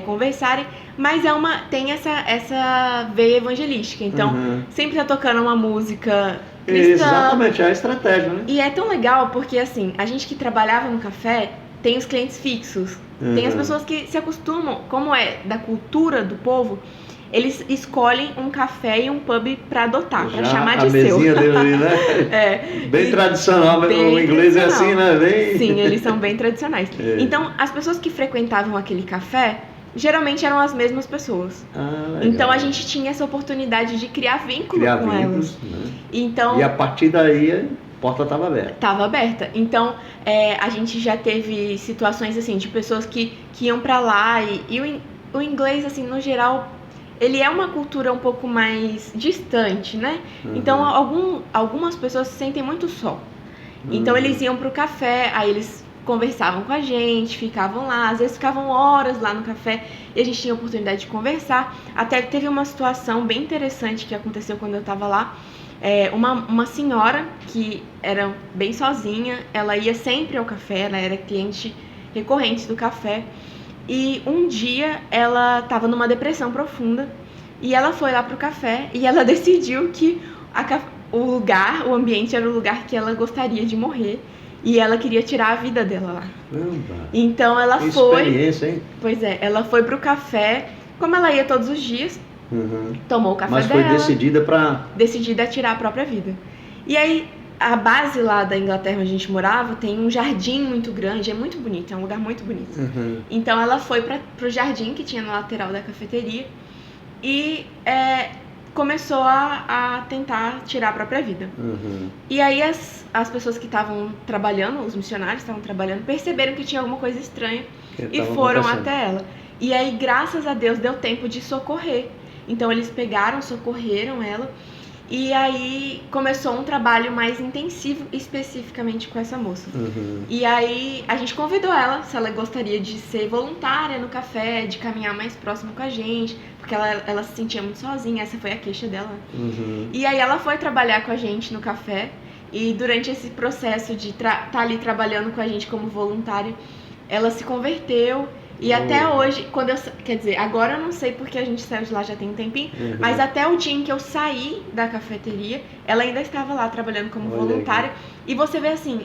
conversarem, mas tem essa veia evangelística. Então, sempre tá tocando uma música cristã. Exatamente, é a estratégia, né? E é tão legal porque, assim, a gente que trabalhava no café tem os clientes fixos. Tem as pessoas que se acostumam, como é da cultura do povo, eles escolhem um café e um pub para adotar, para chamar de seu. A mesinha dele ali, né? Bem tradicional, o inglês é assim, né? Sim, eles são bem tradicionais. Então, as pessoas que frequentavam aquele café, geralmente eram as mesmas pessoas. Então, a gente tinha essa oportunidade de criar vínculo com elas. Né? Então, e a partir daí, a porta estava aberta. Estava aberta. Então, a gente já teve situações assim, de pessoas que iam para lá e o inglês, assim, no geral, ele é uma cultura um pouco mais distante, né? Então, algumas pessoas se sentem muito só. Então, eles iam pro café, aí eles conversavam com a gente, ficavam lá, às vezes ficavam horas lá no café e a gente tinha a oportunidade de conversar. Até teve uma situação bem interessante que aconteceu quando eu estava lá. Uma senhora que era bem sozinha, ela ia sempre ao café, ela era cliente recorrente do café. E um dia ela estava numa depressão profunda e ela foi lá pro café e ela decidiu que o ambiente era o lugar que ela gostaria de morrer e ela queria tirar a vida dela lá. Então ela foi. Experiência, hein? Pois é, ela foi pro café, como ela ia todos os dias, tomou o café dela. Mas foi decidida a tirar a própria vida. E aí a base lá da Inglaterra onde a gente morava tem um jardim muito grande, é muito bonito, é um lugar muito bonito. Então ela foi pro jardim que tinha na lateral da cafeteria e começou a tentar tirar a própria vida. E aí as pessoas que estavam trabalhando, os missionários que estavam trabalhando, perceberam que tinha alguma coisa estranha e foram até ela. E aí, graças a Deus, deu tempo de socorrer. Então eles socorreram ela. E aí começou um trabalho mais intensivo especificamente com essa moça. E aí a gente convidou ela, se ela gostaria de ser voluntária no café, de caminhar mais próximo com a gente, porque ela se sentia muito sozinha, essa foi a queixa dela. E aí ela foi trabalhar com a gente no café e durante esse processo de estar ali trabalhando com a gente como voluntária, ela se converteu. E até hoje, quer dizer, agora eu não sei porque a gente saiu de lá já tem um tempinho, mas até o dia em que eu saí da cafeteria, ela ainda estava lá trabalhando como voluntária. E você vê assim,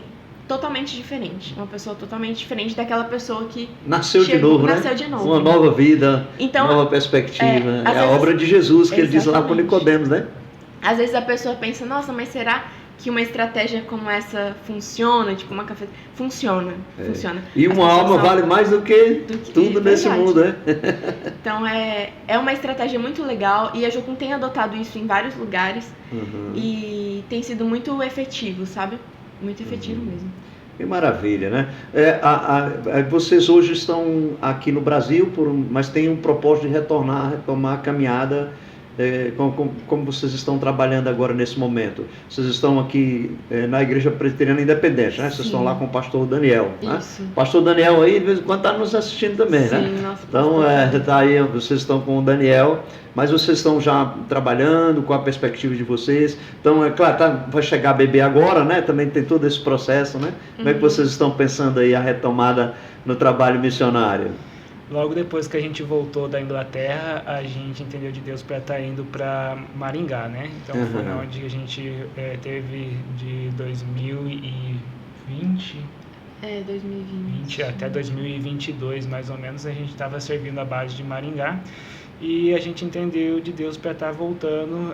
totalmente diferente. Uma pessoa totalmente diferente daquela pessoa que nasceu de novo. Uma nova vida, então, nova perspectiva. É a obra de Jesus que ele diz lá para Nicodemos, né? Às vezes a pessoa pensa, nossa, mas será que uma estratégia como essa funciona, tipo uma café... Funciona. E uma alma vale mais do que tudo nesse mundo, né? Então é uma estratégia muito legal e a Jocum tem adotado isso em vários lugares e tem sido muito efetivo, sabe? Muito efetivo mesmo. Que maravilha, né? Vocês hoje estão aqui no Brasil, mas têm um propósito de retomar a caminhada. Como vocês estão trabalhando agora nesse momento? Vocês estão aqui na Igreja Presbiteriana Independente, né? Vocês estão lá com o pastor Daniel, né? O pastor Daniel aí, de vez em quando, está nos assistindo também, né? Nosso então, tá aí, vocês estão com o Daniel, mas vocês estão já trabalhando, com a perspectiva de vocês. Então, é claro, vai chegar a bebê agora, né? Também tem todo esse processo, né? Como é que vocês estão pensando aí a retomada no trabalho missionário? Logo depois que a gente voltou da Inglaterra, a gente entendeu de Deus para estar indo para Maringá, né? Então foi onde a gente teve de 2020 até 2022, mais ou menos, a gente estava servindo a base de Maringá. E a gente entendeu de Deus para estar voltando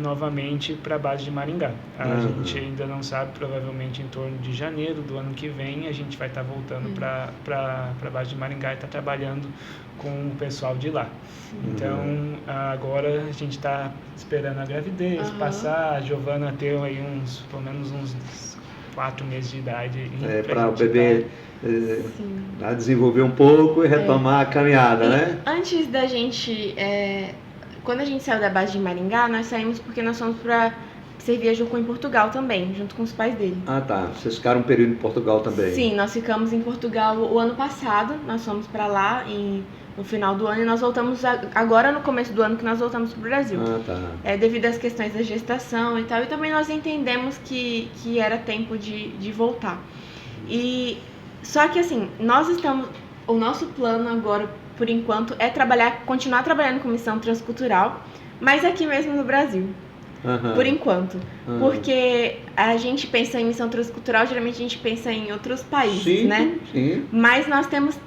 novamente para a base de Maringá. A gente ainda não sabe, provavelmente em torno de janeiro do ano que vem, a gente vai estar voltando para a base de Maringá e estar trabalhando com o pessoal de lá. Então, agora a gente está esperando a gravidez passar, a Giovana ter aí pelo menos uns 4 meses de idade. Para o bebê... a desenvolver um pouco e retomar a caminhada, né? Antes da gente, quando a gente saiu da base de Maringá, nós saímos porque nós fomos para servir a Jocum em Portugal também, junto com os pais dele. Ah, tá. Vocês ficaram um período em Portugal também? Sim, nós ficamos em Portugal o ano passado, nós fomos para lá no final do ano e nós voltamos agora no começo do ano que nós voltamos para o Brasil. Ah, tá. Devido às questões da gestação e tal, e também nós entendemos que era tempo de voltar. Só que assim, o nosso plano agora, por enquanto, é continuar trabalhando com missão transcultural, mas aqui mesmo no Brasil, por enquanto. Porque a gente pensa em missão transcultural, geralmente a gente pensa em outros países, né? Sim. Mas nós temos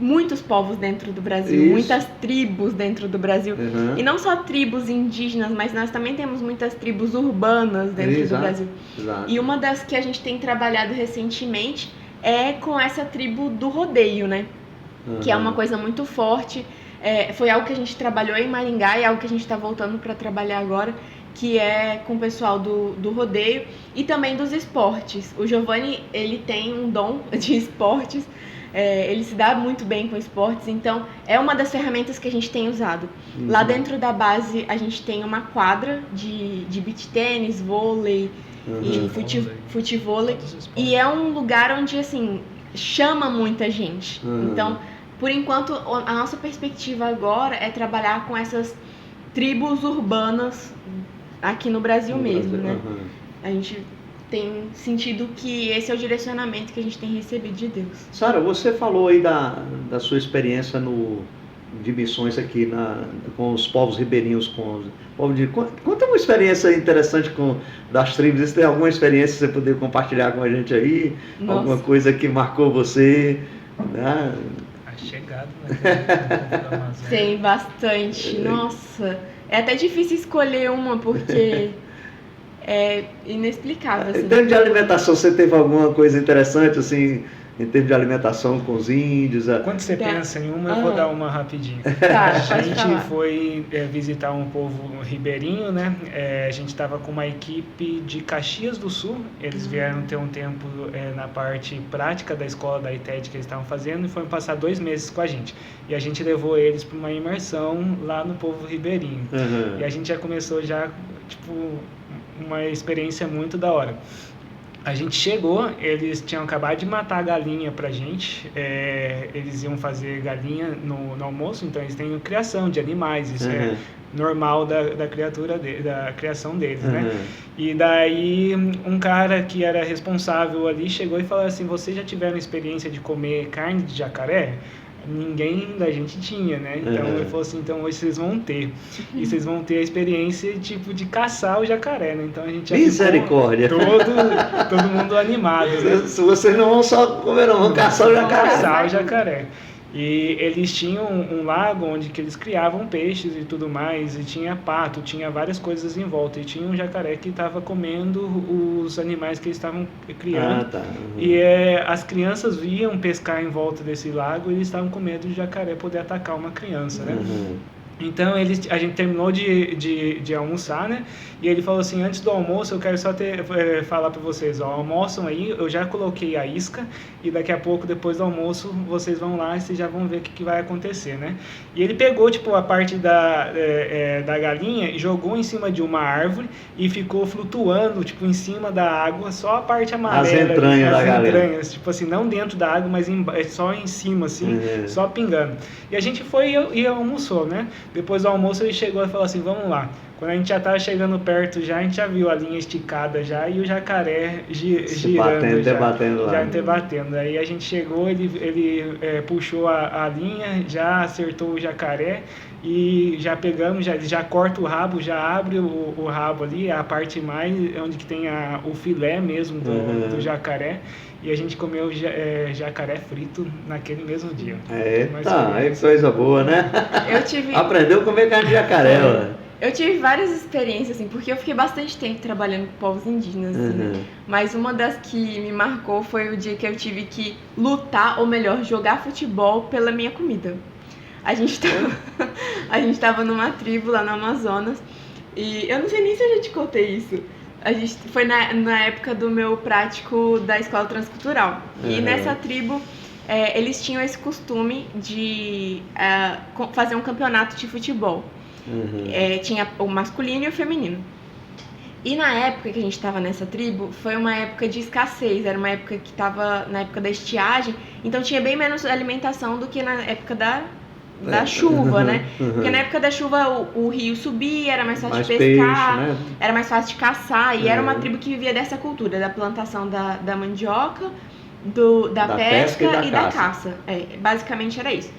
muitos povos dentro do Brasil, muitas tribos dentro do Brasil. E não só tribos indígenas, mas nós também temos muitas tribos urbanas dentro do Brasil. Exato. E uma das que a gente tem trabalhado recentemente é com essa tribo do rodeio, né? Que é uma coisa muito forte. Foi algo que a gente trabalhou em Maringá e algo que a gente está voltando para trabalhar agora, que é com o pessoal do rodeio e também dos esportes. O Giovanni, ele tem um dom de esportes, ele se dá muito bem com esportes, então é uma das ferramentas que a gente tem usado. Lá dentro da base a gente tem uma quadra de beach tênis, vôlei, e futevôlei, e é um lugar onde, assim, chama muita gente. Então, por enquanto, a nossa perspectiva agora é trabalhar com essas tribos urbanas aqui no Brasil mesmo, né? A gente tem sentido que esse é o direcionamento que a gente tem recebido de Deus. Sara, você falou aí da sua experiência de missões aqui com os povos ribeirinhos, conta uma experiência interessante das tribos. Se tem alguma experiência que você poder compartilhar com a gente aí? Nossa. Alguma coisa que marcou você? Né? A chegada, né? Tem bastante. Nossa, é até difícil escolher uma porque é inexplicável. Assim. Em termos de alimentação, você teve alguma coisa interessante assim? Em termos de alimentação com os índios? Quando você pensa em uma, eu vou dar uma rapidinho. Tá, a gente foi visitar um povo ribeirinho, né? A gente estava com uma equipe de Caxias do Sul. Eles vieram ter um tempo na parte prática da escola da ITED que eles estavam fazendo e foram passar 2 meses com a gente. E a gente levou eles para uma imersão lá no povo ribeirinho. E a gente já começou uma experiência muito da hora. A gente chegou, eles tinham acabado de matar a galinha pra gente, eles iam fazer galinha no almoço, então eles têm criação de animais, isso é normal da criação deles, né? E daí um cara que era responsável ali chegou e falou assim, vocês já tiveram experiência de comer carne de jacaré? Ninguém da gente tinha, né? Então ele falou assim, então hoje vocês vão ter. E vocês vão ter a experiência de caçar o jacaré, né? Então a gente já misericórdia! Todo mundo animado, né? Se vocês não vão só comer, não vão caçar o jacaré. Caçar o jacaré. E eles tinham um lago onde que eles criavam peixes e tudo mais, e tinha pato, tinha várias coisas em volta, e tinha um jacaré que estava comendo os animais que eles estavam criando. Tá. E as crianças iam pescar em volta desse lago e eles estavam com medo de jacaré poder atacar uma criança, né? Então a gente terminou de almoçar, né? E ele falou assim, antes do almoço eu quero só falar para vocês, ó, almoçam aí, eu já coloquei a isca e daqui a pouco, depois do almoço, vocês vão lá e vocês já vão ver o que vai acontecer, né? E ele pegou, tipo, a parte da galinha e jogou em cima de uma árvore e ficou flutuando, tipo, em cima da água, só a parte amarela. As entranhas da galinha. Tipo assim, não dentro da água, mas só em cima, assim, só pingando. E a gente foi e almoçou, né? Depois do almoço ele chegou e falou assim, vamos lá. Quando a gente já estava chegando perto, a gente já viu a linha esticada já e o jacaré girando, debatendo. Aí a gente chegou, ele puxou a linha, já acertou o jacaré e já pegamos, já corta o rabo, já abre o rabo ali, a parte mais onde que tem o filé mesmo do jacaré. E a gente comeu jacaré frito naquele mesmo dia. Que coisa boa, né? Aprendeu a comer carne de jacaré, ó. Eu tive várias experiências, assim, porque eu fiquei bastante tempo trabalhando com povos indígenas, assim, né? Mas uma das que me marcou foi o dia que eu tive que lutar, ou melhor, jogar futebol pela minha comida. A gente tava numa tribo lá no Amazonas, e eu não sei nem se eu já te contei isso. Foi na época do meu prático da escola transcultural. E nessa tribo, eles tinham esse costume de fazer um campeonato de futebol. Tinha o masculino e o feminino. E na época que a gente estava nessa tribo, foi uma época de escassez, era uma época que estava na época da estiagem, então tinha bem menos alimentação do que na época da chuva, né? Porque na época da chuva o rio subia, era mais fácil de pescar, peixe, né? Era mais fácil de caçar, e era uma tribo que vivia dessa cultura, da plantação da mandioca, da pesca e da caça. Basicamente era isso.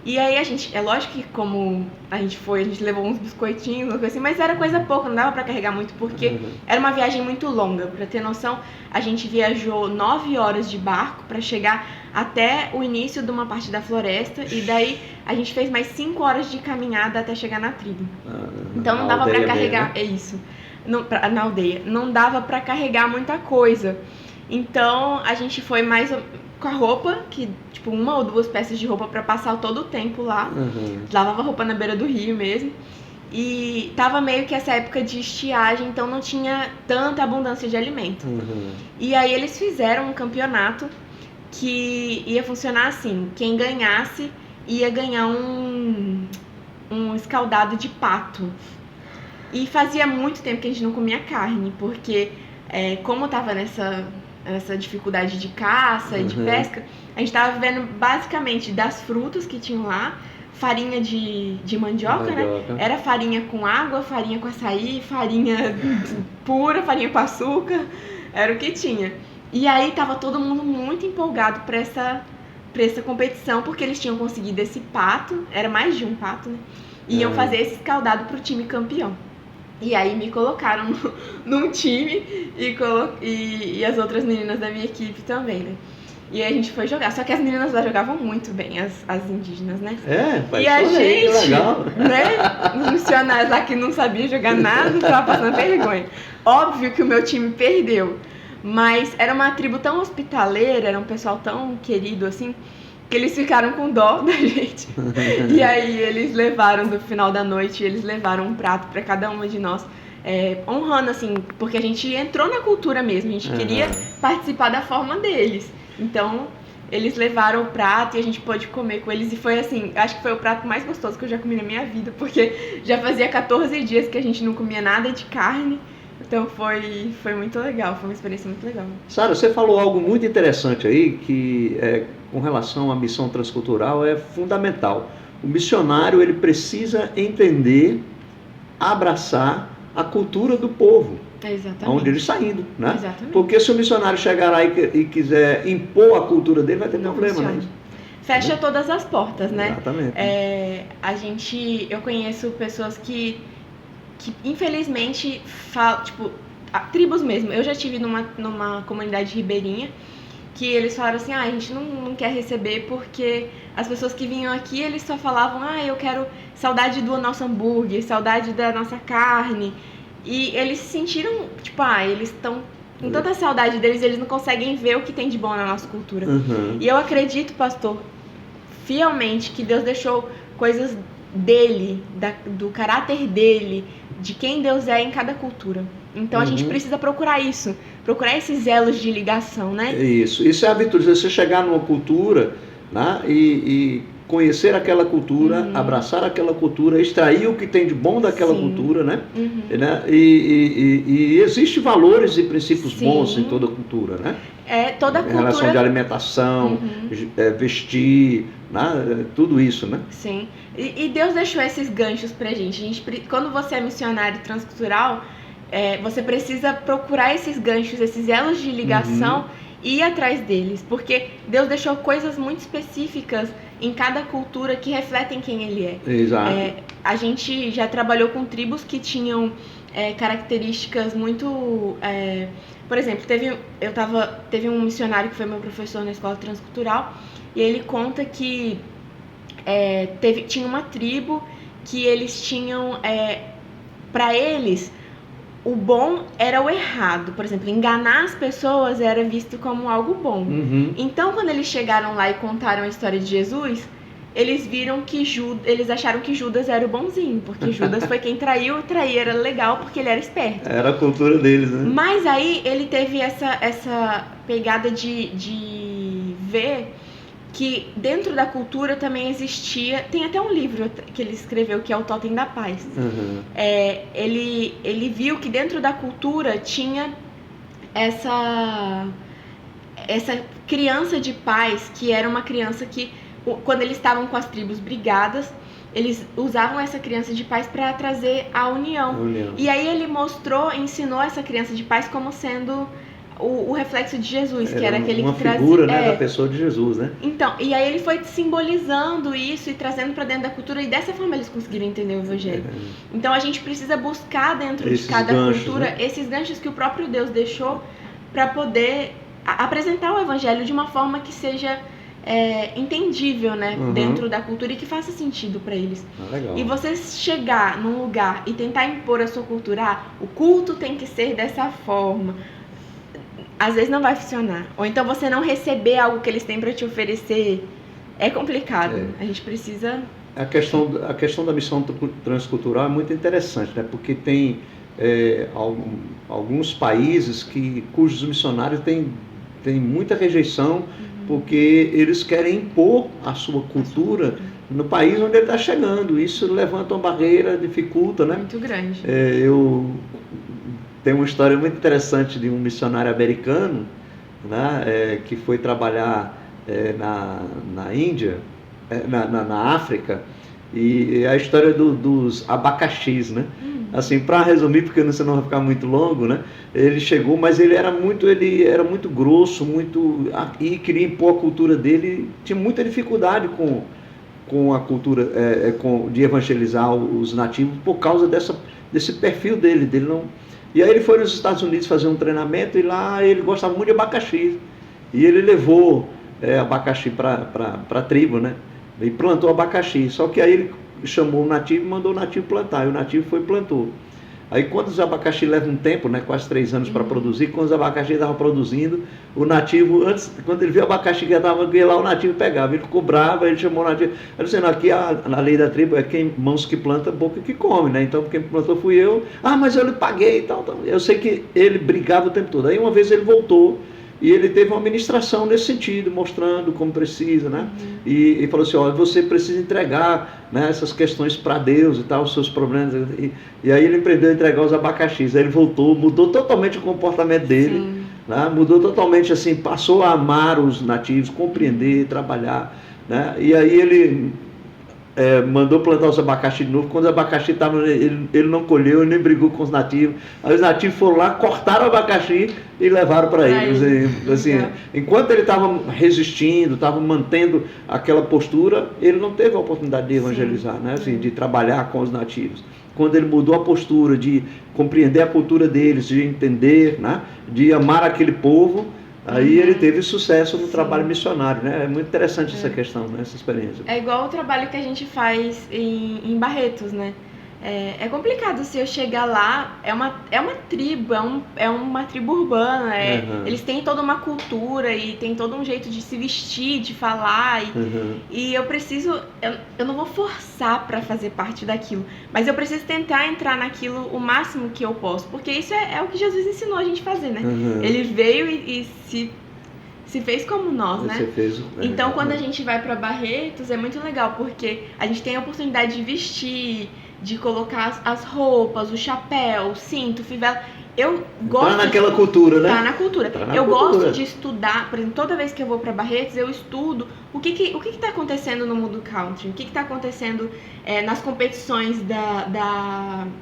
E aí é lógico que como a gente levou uns biscoitinhos, uma coisa assim, mas era coisa pouca, não dava pra carregar muito, porque era uma viagem muito longa. Pra ter noção, a gente viajou 9 horas de barco pra chegar até o início de uma parte da floresta, e daí a gente fez mais 5 horas de caminhada até chegar na tribo. Então não dava pra carregar, na aldeia, não dava pra carregar muita coisa. Então a gente foi mais com a roupa, tipo 1 ou 2 peças de roupa pra passar todo o tempo lá. Lavava roupa na beira do rio mesmo. E tava meio que essa época de estiagem, então não tinha tanta abundância de alimento. E aí eles fizeram um campeonato que ia funcionar assim: quem ganhasse ia ganhar um escaldado de pato. E fazia muito tempo que a gente não comia carne, porque como tava nessa dificuldade de caça e de pesca, a gente tava vivendo basicamente das frutas que tinham lá, farinha de mandioca, né? Era farinha com água, farinha com açaí, farinha pura, farinha com açúcar, era o que tinha. E aí tava todo mundo muito empolgado pra essa competição, porque eles tinham conseguido esse pato, era mais de um pato, né? E iam fazer esse escaldado pro time campeão. E aí me colocaram num time e as outras meninas da minha equipe também, né? E aí a gente foi jogar. Só que as meninas lá jogavam muito bem, as indígenas, né? Mas e a gente, legal. né? Os missionários lá que não sabiam jogar nada, não tava passando vergonha. Óbvio que o meu time perdeu. Mas era uma tribo tão hospitaleira, era um pessoal tão querido assim, que eles ficaram com dó da gente. E aí eles levaram, no final da noite, eles levaram um prato para cada uma de nós, honrando, assim, porque a gente entrou na cultura mesmo, a gente queria participar da forma deles. Então, eles levaram o prato e a gente pôde comer com eles, e foi assim, acho que foi o prato mais gostoso que eu já comi na minha vida, porque já fazia 14 dias que a gente não comia nada de carne. Então foi muito legal, foi uma experiência muito legal. Sara, você falou algo muito interessante aí, que com relação à missão transcultural é fundamental. O missionário, ele precisa entender, abraçar a cultura do povo. Exatamente. Onde ele está indo, né? Exatamente. Porque se o missionário chegar lá e quiser impor a cultura dele, vai ter problema, né? Fecha todas as portas, né? Exatamente. Eu conheço pessoas que infelizmente falam, tipo, tribos mesmo. Eu já estive numa comunidade ribeirinha que eles falaram assim, a gente não quer receber porque as pessoas que vinham aqui, eles só falavam, eu quero saudade do nosso hambúrguer, saudade da nossa carne. E eles se sentiram, tipo, eles estão com tanta saudade deles, eles não conseguem ver o que tem de bom na nossa cultura. E eu acredito, pastor, fielmente, que Deus deixou coisas dele, do caráter dele, de quem Deus é em cada cultura. Então a gente precisa procurar isso, procurar esses elos de ligação, né? Isso é a virtude, você chegar numa cultura, né, e conhecer aquela cultura, abraçar aquela cultura, extrair o que tem de bom daquela cultura, né? Né? E existem valores e princípios bons em toda cultura, né? Toda cultura... Em relação de alimentação, vestir, né? Tudo isso, né? Sim. E Deus deixou esses ganchos pra gente. Quando você é missionário transcultural, você precisa procurar esses ganchos, esses elos de ligação e ir atrás deles. Porque Deus deixou coisas muito específicas em cada cultura que refletem quem Ele é. Exato. A gente já trabalhou com tribos que tinham características muito... por exemplo, teve um missionário que foi meu professor na escola transcultural e ele conta que tinha uma tribo que eles tinham... para eles, o bom era o errado. Por exemplo, enganar as pessoas era visto como algo bom. Então, quando eles chegaram lá e contaram a história de Jesus, eles viram que eles acharam que Judas era o bonzinho, porque Judas foi quem traiu, e trair era legal porque ele era esperto. Era a cultura deles, né? Mas aí ele teve essa pegada de ver que dentro da cultura também existia... Tem até um livro que ele escreveu, que é o Totem da Paz. Ele viu que dentro da cultura tinha essa criança de paz, que era uma criança que, quando eles estavam com as tribos brigadas, eles usavam essa criança de paz para trazer a união. E aí ele ensinou essa criança de paz como sendo... O reflexo de Jesus, que era aquele que trazia... Uma figura, né, da pessoa de Jesus, né? Então, e aí ele foi simbolizando isso e trazendo para dentro da cultura, e dessa forma eles conseguiram entender o Evangelho. Então a gente precisa buscar dentro de cada cultura, né? Esses ganchos que o próprio Deus deixou para poder apresentar o Evangelho de uma forma que seja entendível, né, dentro da cultura e que faça sentido para eles. Legal. E você chegar num lugar e tentar impor a sua cultura, o culto tem que ser dessa forma... Às vezes não vai funcionar. Ou então você não receber algo que eles têm para te oferecer. É complicado. A gente precisa... A questão da missão transcultural é muito interessante, né? Porque tem alguns países cujos missionários têm muita rejeição, porque eles querem impor a sua cultura no país onde ele está chegando. Isso levanta uma barreira, dificulta, né? Muito grande. Tem uma história muito interessante de um missionário americano, né, que foi trabalhar na Índia, na África, e a história dos abacaxis, né? Assim, para resumir, porque senão vai ficar muito longo, né? Ele chegou, mas ele era muito grosso, e queria impor a cultura dele, tinha muita dificuldade com a cultura, de evangelizar os nativos por causa desse perfil dele não... E aí ele foi nos Estados Unidos fazer um treinamento e lá ele gostava muito de abacaxi. E ele levou abacaxi para a tribo, né? E plantou abacaxi. Só que aí ele chamou o nativo e mandou o nativo plantar. E o nativo foi e plantou. Aí quando os abacaxi levam um tempo, né, quase 3 anos para produzir, quando os abacaxi estavam produzindo, o nativo, quando ele viu o abacaxi que estava lá, o nativo pegava. Ele ficou bravo, ele chamou o nativo. Ele disse, aqui na lei da tribo mãos que planta, boca que come, né? Então quem plantou fui eu. Mas eu lhe paguei e tal. Eu sei que ele brigava o tempo todo. Aí uma vez ele voltou e ele teve uma ministração nesse sentido, mostrando como precisa, né? E falou assim, olha, você precisa entregar, né, essas questões para Deus e tal, os seus problemas. E aí ele aprendeu a entregar os abacaxis. Aí ele voltou, mudou totalmente o comportamento dele, né? Mudou totalmente, assim, passou a amar os nativos, compreender, trabalhar, né? E aí ele mandou plantar os abacaxi de novo. Quando os abacaxi estavam, ele não colheu, ele nem brigou com os nativos. Aí os nativos foram lá, cortaram o abacaxi e levaram para eles. Assim, enquanto ele estava resistindo, estava mantendo aquela postura, ele não teve a oportunidade de evangelizar, né? Assim, de trabalhar com os nativos. Quando ele mudou a postura, de compreender a cultura deles, de entender, né? De amar aquele povo, Aí ele teve sucesso no trabalho missionário, né? É muito interessante essa questão, né? Essa experiência. É igual o trabalho que a gente faz em Barretos, né? É complicado se eu chegar lá, é uma tribo, é uma tribo urbana, eles têm toda uma cultura e tem todo um jeito de se vestir, de falar, e eu preciso, eu não vou forçar para fazer parte daquilo, mas eu preciso tentar entrar naquilo o máximo que eu posso, porque isso é o que Jesus ensinou a gente a fazer, né? Ele veio e se fez como nós, né? Então, quando a gente vai para Barretos, é muito legal, porque a gente tem a oportunidade de vestir, de colocar as roupas, o chapéu, o cinto, fivela. Eu gosto. Tá naquela cultura, né? Tá na cultura. Eu gosto de estudar, por exemplo, toda vez que eu vou para Barretos, eu estudo o que tá acontecendo no mundo country, o que tá acontecendo nas competições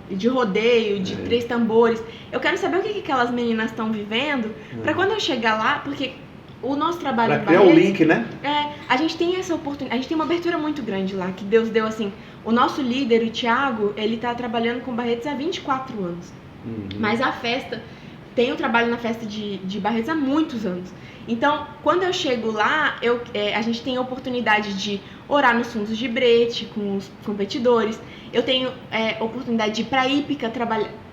de rodeio, de 3 tambores. Eu quero saber o que aquelas meninas estão vivendo, para quando eu chegar lá, porque o nosso trabalho em Barretos, criar o link, né? A gente tem essa oportunidade, a gente tem uma abertura muito grande lá, que Deus deu assim. O nosso líder, o Thiago, ele tá trabalhando com Barretos há 24 anos. Mas a festa, tem o trabalho na festa de Barretos há muitos anos. Então, quando eu chego lá, a gente tem a oportunidade de orar nos fundos de brete com os competidores. Eu tenho oportunidade de ir pra Ípica,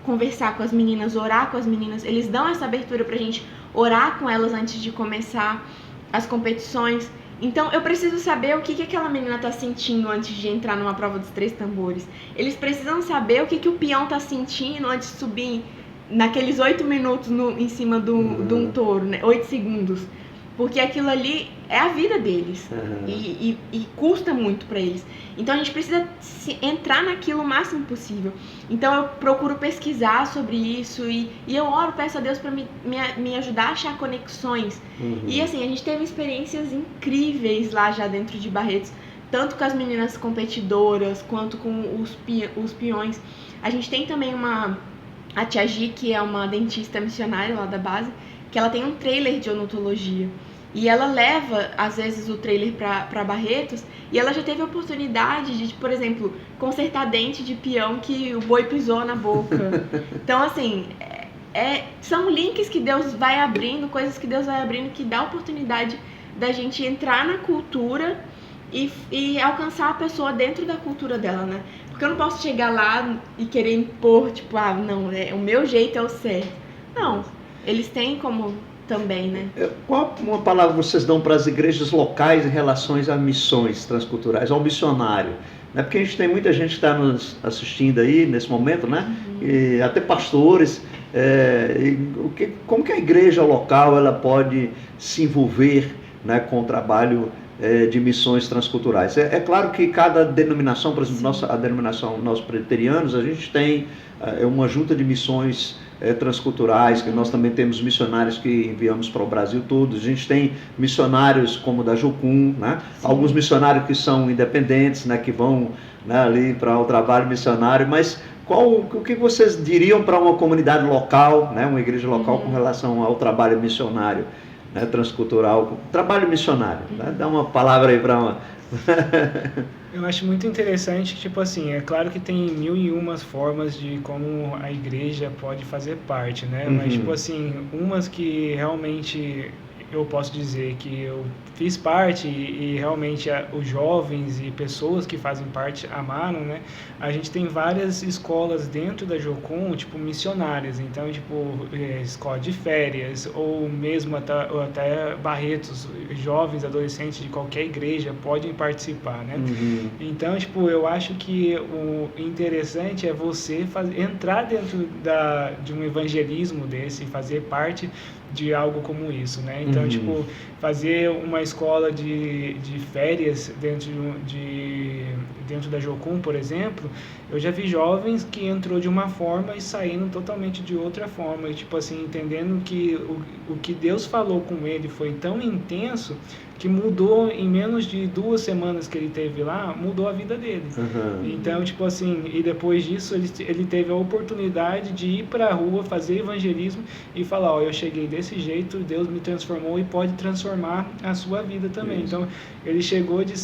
conversar com as meninas, orar com as meninas. Eles dão essa abertura pra gente orar com elas antes de começar as competições. Então, eu preciso saber o que aquela menina tá sentindo antes de entrar numa prova dos 3 tambores. Eles precisam saber o que o peão tá sentindo antes de subir naqueles 8 minutos em cima de um touro, né? 8 segundos. Porque aquilo ali é a vida deles. E custa muito para eles. Então a gente precisa entrar naquilo o máximo possível. Então eu procuro pesquisar sobre isso e eu oro, peço a Deus para me ajudar a achar conexões. E assim, a gente teve experiências incríveis lá já dentro de Barretos, tanto com as meninas competidoras quanto com os peões. A gente tem também a Tia Gi, que é uma dentista missionária lá da base, que ela tem um trailer de odontologia. E ela leva, às vezes, o trailer para Barretos, e ela já teve a oportunidade de, por exemplo, consertar dente de peão que o boi pisou na boca. Então, assim, são links que Deus vai abrindo, coisas que Deus vai abrindo, que dá a oportunidade da gente entrar na cultura e alcançar a pessoa dentro da cultura dela, né? Porque eu não posso chegar lá e querer impor, tipo, não, o meu jeito é o certo. Não, eles têm como também, né? Qual uma palavra vocês dão para as igrejas locais em relação a missões transculturais, ao missionário? Né? Porque a gente tem muita gente que está nos assistindo aí nesse momento, né? E até pastores. Como que a igreja local ela pode se envolver, né, com o trabalho de missões transculturais? É claro que cada denominação, por exemplo, a denominação nós presbiterianos, a gente tem uma junta de missões transculturais, que nós também temos missionários que enviamos para o Brasil todo. A gente tem missionários como o da Jocum, né? Alguns missionários que são independentes, né, que vão, né, ali para o trabalho missionário, mas o que vocês diriam para uma comunidade local, né, uma igreja local com relação ao trabalho missionário, né, transcultural, trabalho missionário, né? Dá uma palavra aí para uma... Eu acho muito interessante, tipo assim, é claro que tem 1001 formas de como a igreja pode fazer parte, né? Mas, tipo assim, umas que realmente eu posso dizer que eu fiz parte e realmente os jovens e pessoas que fazem parte amaram, né? A gente tem várias escolas dentro da Jocum, tipo, missionárias. Então, tipo, escola de férias ou mesmo até Barretos, jovens, adolescentes de qualquer igreja podem participar, né? Então, tipo, eu acho que o interessante é você entrar dentro de um evangelismo desse, fazer parte de algo como isso, né? Então, tipo, fazer uma escola de férias dentro da Jocum, por exemplo, eu já vi jovens que entrou de uma forma e saíram totalmente de outra forma, e, tipo assim, entendendo que o que Deus falou com ele foi tão intenso que mudou em menos de 2 semanas que ele teve lá, mudou a vida dele. Então, tipo assim, e depois disso ele teve a oportunidade de ir para a rua, fazer evangelismo e falar, eu cheguei desse jeito, Deus me transformou e pode transformar a sua vida também. Então, ele chegou de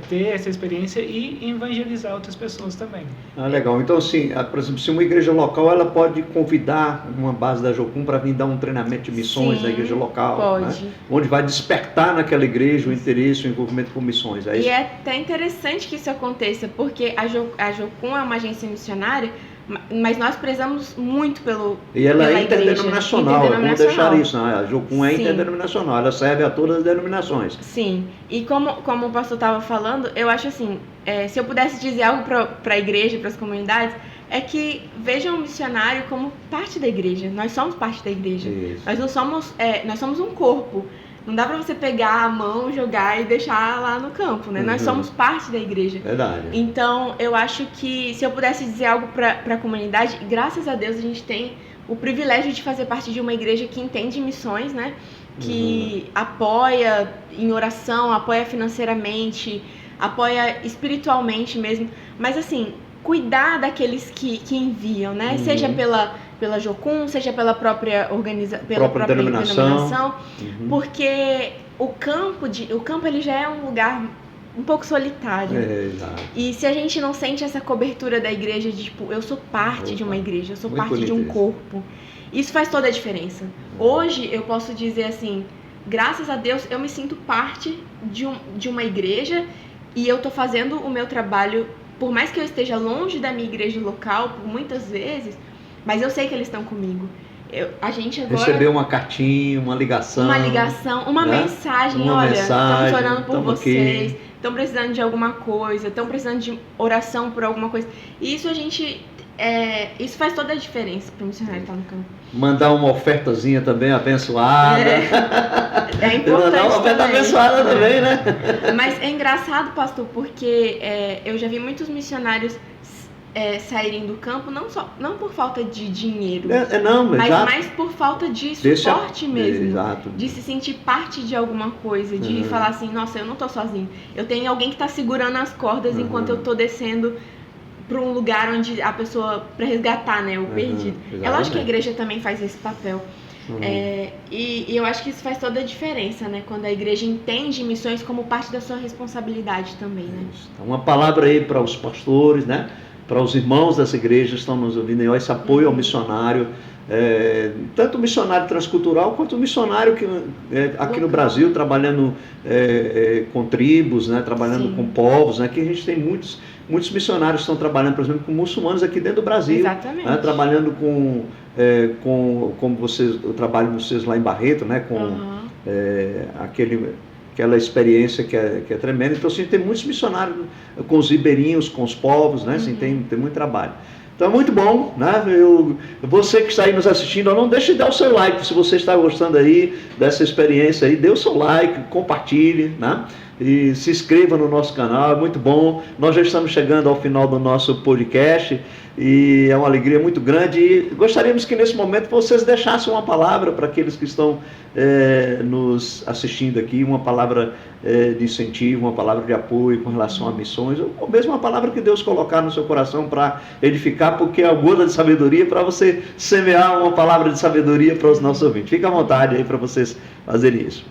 ter essa experiência e evangelizar outras pessoas também. Legal. Então, assim, por exemplo, se uma igreja local, ela pode convidar uma base da Jocum para vir dar um treinamento de missões. Sim, na igreja local, pode. Né? Onde vai despertar naquela igreja o interesse, o envolvimento com missões. E é até interessante que isso aconteça, porque a Jocum é uma agência missionária, mas nós prezamos muito E ela é interdenominacional, vamos deixar isso, né? A Jocum é interdenominacional, ela serve a todas as denominações. Sim, e como o pastor estava falando, eu acho assim, se eu pudesse dizer algo para a igreja, para as comunidades, é que vejam o missionário como parte da igreja. Nós somos parte da igreja. Isso. Nós não somos, nós somos um corpo. Não dá para você pegar a mão, jogar e deixar lá no campo, né? Nós somos parte da igreja. Verdade. Então, eu acho que se eu pudesse dizer algo para a comunidade, graças a Deus a gente tem o privilégio de fazer parte de uma igreja que entende missões, né? Que apoia em oração, apoia financeiramente, apoia espiritualmente mesmo. Mas assim, cuidar daqueles que enviam, né? Seja pela Jocum, seja pela própria denominação, porque o campo ele já é um lugar um pouco solitário. Exato. E se a gente não sente essa cobertura da igreja de tipo, eu sou parte de uma igreja, eu sou parte de um corpo, isso faz toda a diferença. Hoje eu posso dizer assim, graças a Deus eu me sinto parte de uma igreja e eu tô fazendo o meu trabalho, por mais que eu esteja longe da minha igreja local, por muitas vezes, mas eu sei que eles estão comigo. A gente agora... Recebeu uma cartinha, uma ligação, uma mensagem, olha, estamos orando por vocês, estão precisando de alguma coisa, estão precisando de oração por alguma coisa. E isso isso faz toda a diferença para o missionário estar no campo. Mandar uma ofertazinha também abençoada. É importante. Mandar uma oferta abençoada também, né? Mas é engraçado, pastor, porque eu já vi muitos missionários saírem do campo, não por falta de dinheiro, mas mais por falta de suporte mesmo. Exato. De se sentir parte de alguma coisa, de falar assim, nossa, eu não tô sozinho. Eu tenho alguém que tá segurando as cordas enquanto eu tô descendo para um lugar onde a pessoa, para resgatar, né, o perdido. Eu acho que a igreja também faz esse papel. E eu acho que isso faz toda a diferença, né? Quando a igreja entende missões como parte da sua responsabilidade também, né? Então, uma palavra aí para os pastores, né? Para os irmãos dessa igreja que estão nos ouvindo, esse apoio ao missionário, tanto o missionário transcultural quanto o missionário que, aqui no Brasil, trabalhando com tribos, né? Trabalhando com povos, né? Aqui a gente tem muitos missionários que estão trabalhando, por exemplo, com muçulmanos aqui dentro do Brasil. Exatamente. Né? Trabalhando como o trabalho de vocês lá em Barreto, né? Com aquela experiência que é tremenda. Então, assim, tem muitos missionários com os ribeirinhos, com os povos, né? Assim, tem muito trabalho. Então, é muito bom, né? Você que está aí nos assistindo, não deixe de dar o seu like, se você está gostando aí dessa experiência aí, dê o seu like, compartilhe, né? E se inscreva no nosso canal, é muito bom. Nós já estamos chegando ao final do nosso podcast e é uma alegria muito grande. E gostaríamos que nesse momento vocês deixassem uma palavra para aqueles que estão nos assistindo aqui, uma palavra de incentivo, uma palavra de apoio com relação a missões, ou mesmo uma palavra que Deus colocar no seu coração para edificar, porque é a gota de sabedoria para você semear uma palavra de sabedoria para os nossos ouvintes. Fique à vontade aí para vocês fazerem isso.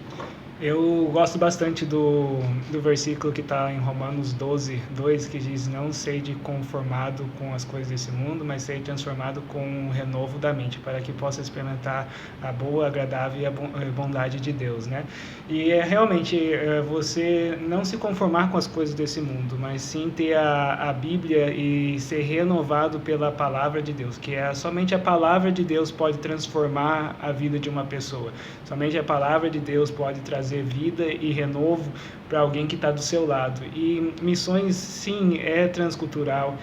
Eu gosto bastante do versículo que está em Romanos 12:2, que diz: não sede conformado com as coisas desse mundo, mas sede transformado com o renovo da mente, para que possa experimentar a boa, agradável e a bondade de Deus, né? E realmente você não se conformar com as coisas desse mundo, mas sim ter a Bíblia e ser renovado pela palavra de Deus, que somente a palavra de Deus pode transformar a vida de uma pessoa. Somente a palavra de Deus pode trazer vida e renovo para alguém que está do seu lado. E missões, sim, é transcultural,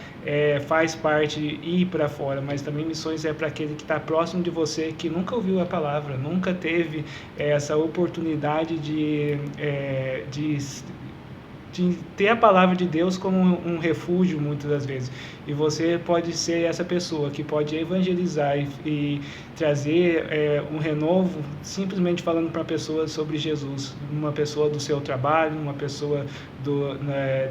faz parte ir para fora, mas também missões é para aquele que está próximo de você, que nunca ouviu a palavra, nunca teve essa oportunidade de ter a palavra de Deus como um refúgio muitas das vezes. e você pode ser essa pessoa que pode evangelizar e trazer um renovo, simplesmente falando para pessoas sobre Jesus, uma pessoa do seu trabalho, uma pessoa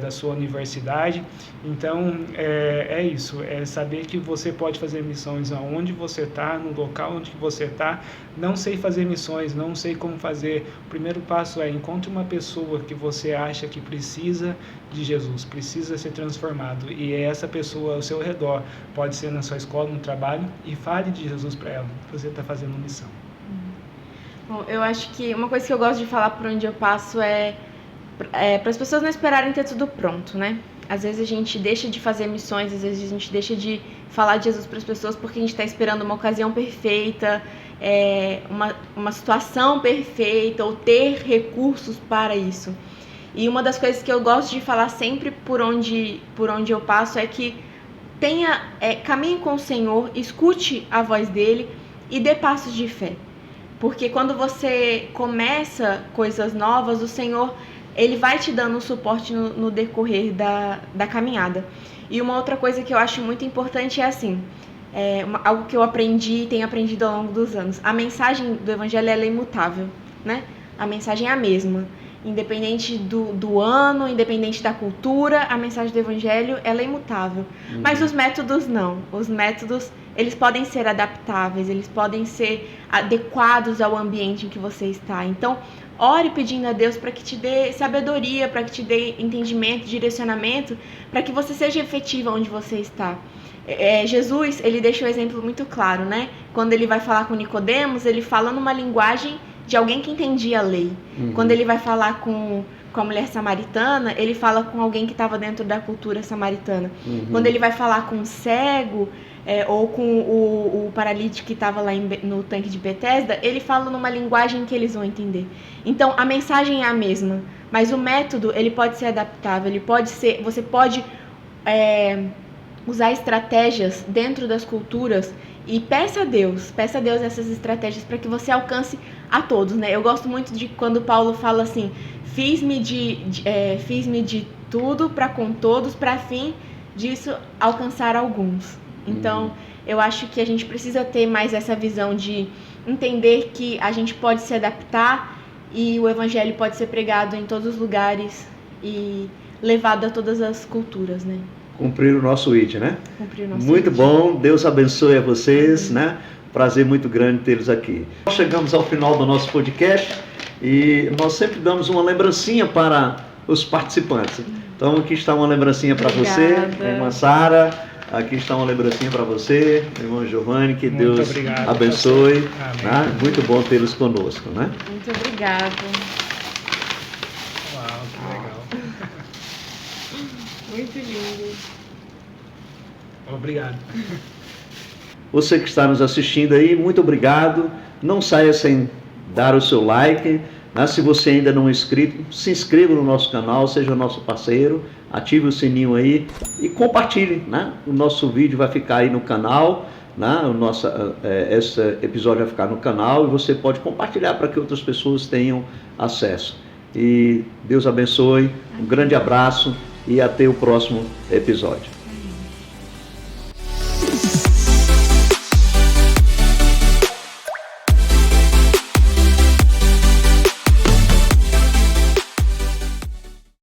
da sua universidade. Então, é isso, é saber que você pode fazer missões aonde você está, no local onde você está. Não sei fazer missões, não sei como fazer. O primeiro passo é encontre uma pessoa que você acha que precisa de Jesus, precisa ser transformado, e essa pessoa ao seu redor, pode ser na sua escola, no trabalho, e fale de Jesus para ela, que você está fazendo missão. Bom, eu acho que uma coisa que eu gosto de falar por onde eu passo é para as pessoas não esperarem ter tudo pronto, né? Às vezes a gente deixa de fazer missões, às vezes a gente deixa de falar de Jesus para as pessoas porque a gente está esperando uma ocasião perfeita, uma situação perfeita, ou ter recursos para isso. E uma das coisas que eu gosto de falar sempre por onde eu passo é que caminhe com o Senhor, escute a voz dele e dê passos de fé. Porque quando você começa coisas novas, o Senhor, ele vai te dando um suporte no decorrer da caminhada. E uma outra coisa que eu acho muito importante é assim, algo que eu tenho aprendido ao longo dos anos. A mensagem do Evangelho ela é imutável, né? A mensagem é a mesma. Independente do ano, independente da cultura, a mensagem do Evangelho ela é imutável. Mas os métodos não. Os métodos, eles podem ser adaptáveis, eles podem ser adequados ao ambiente em que você está. Então, ore pedindo a Deus para que te dê sabedoria, para que te dê entendimento, direcionamento, para que você seja efetivo onde você está. Jesus, ele deixa um exemplo muito claro, né? Quando ele vai falar com Nicodemos, ele fala numa linguagem de alguém que entendia a lei. Quando ele vai falar com a mulher samaritana, ele fala com alguém que estava dentro da cultura samaritana. Quando ele vai falar com o cego, ou com o paralítico que estava lá no tanque de Betesda, ele fala numa linguagem que eles vão entender. Então, a mensagem é a mesma, mas o método ele pode ser adaptável, você pode usar estratégias dentro das culturas. E peça a Deus essas estratégias para que você alcance a todos, né? Eu gosto muito de quando Paulo fala assim, fiz-me de tudo para com todos, para fim disso alcançar alguns. Então, eu acho que a gente precisa ter mais essa visão de entender que a gente pode se adaptar e o Evangelho pode ser pregado em todos os lugares e levado a todas as culturas, né? Cumprir o nosso ID, né? Cumprir o nosso Muito ID. Bom, Deus abençoe a vocês, né? Prazer muito grande tê-los aqui. Chegamos ao final do nosso podcast e nós sempre damos uma lembrancinha para os participantes. Então aqui está uma lembrancinha para você, irmã Sara, aqui está uma lembrancinha para você, irmão Giovanni, que Muito Deus obrigado, abençoe. Né? Muito bom tê-los conosco, né? Muito obrigada. Uau, que legal. Muito lindo. Obrigado. Você que está nos assistindo aí, muito obrigado. Não saia sem dar o seu like, né? Se você ainda não é inscrito, se inscreva no nosso canal, seja nosso parceiro, ative o sininho aí e compartilhe, né? O nosso vídeo vai ficar aí no canal, né? Esse episódio vai ficar no canal e você pode compartilhar para que outras pessoas tenham acesso. E Deus abençoe, um grande abraço e até o próximo episódio.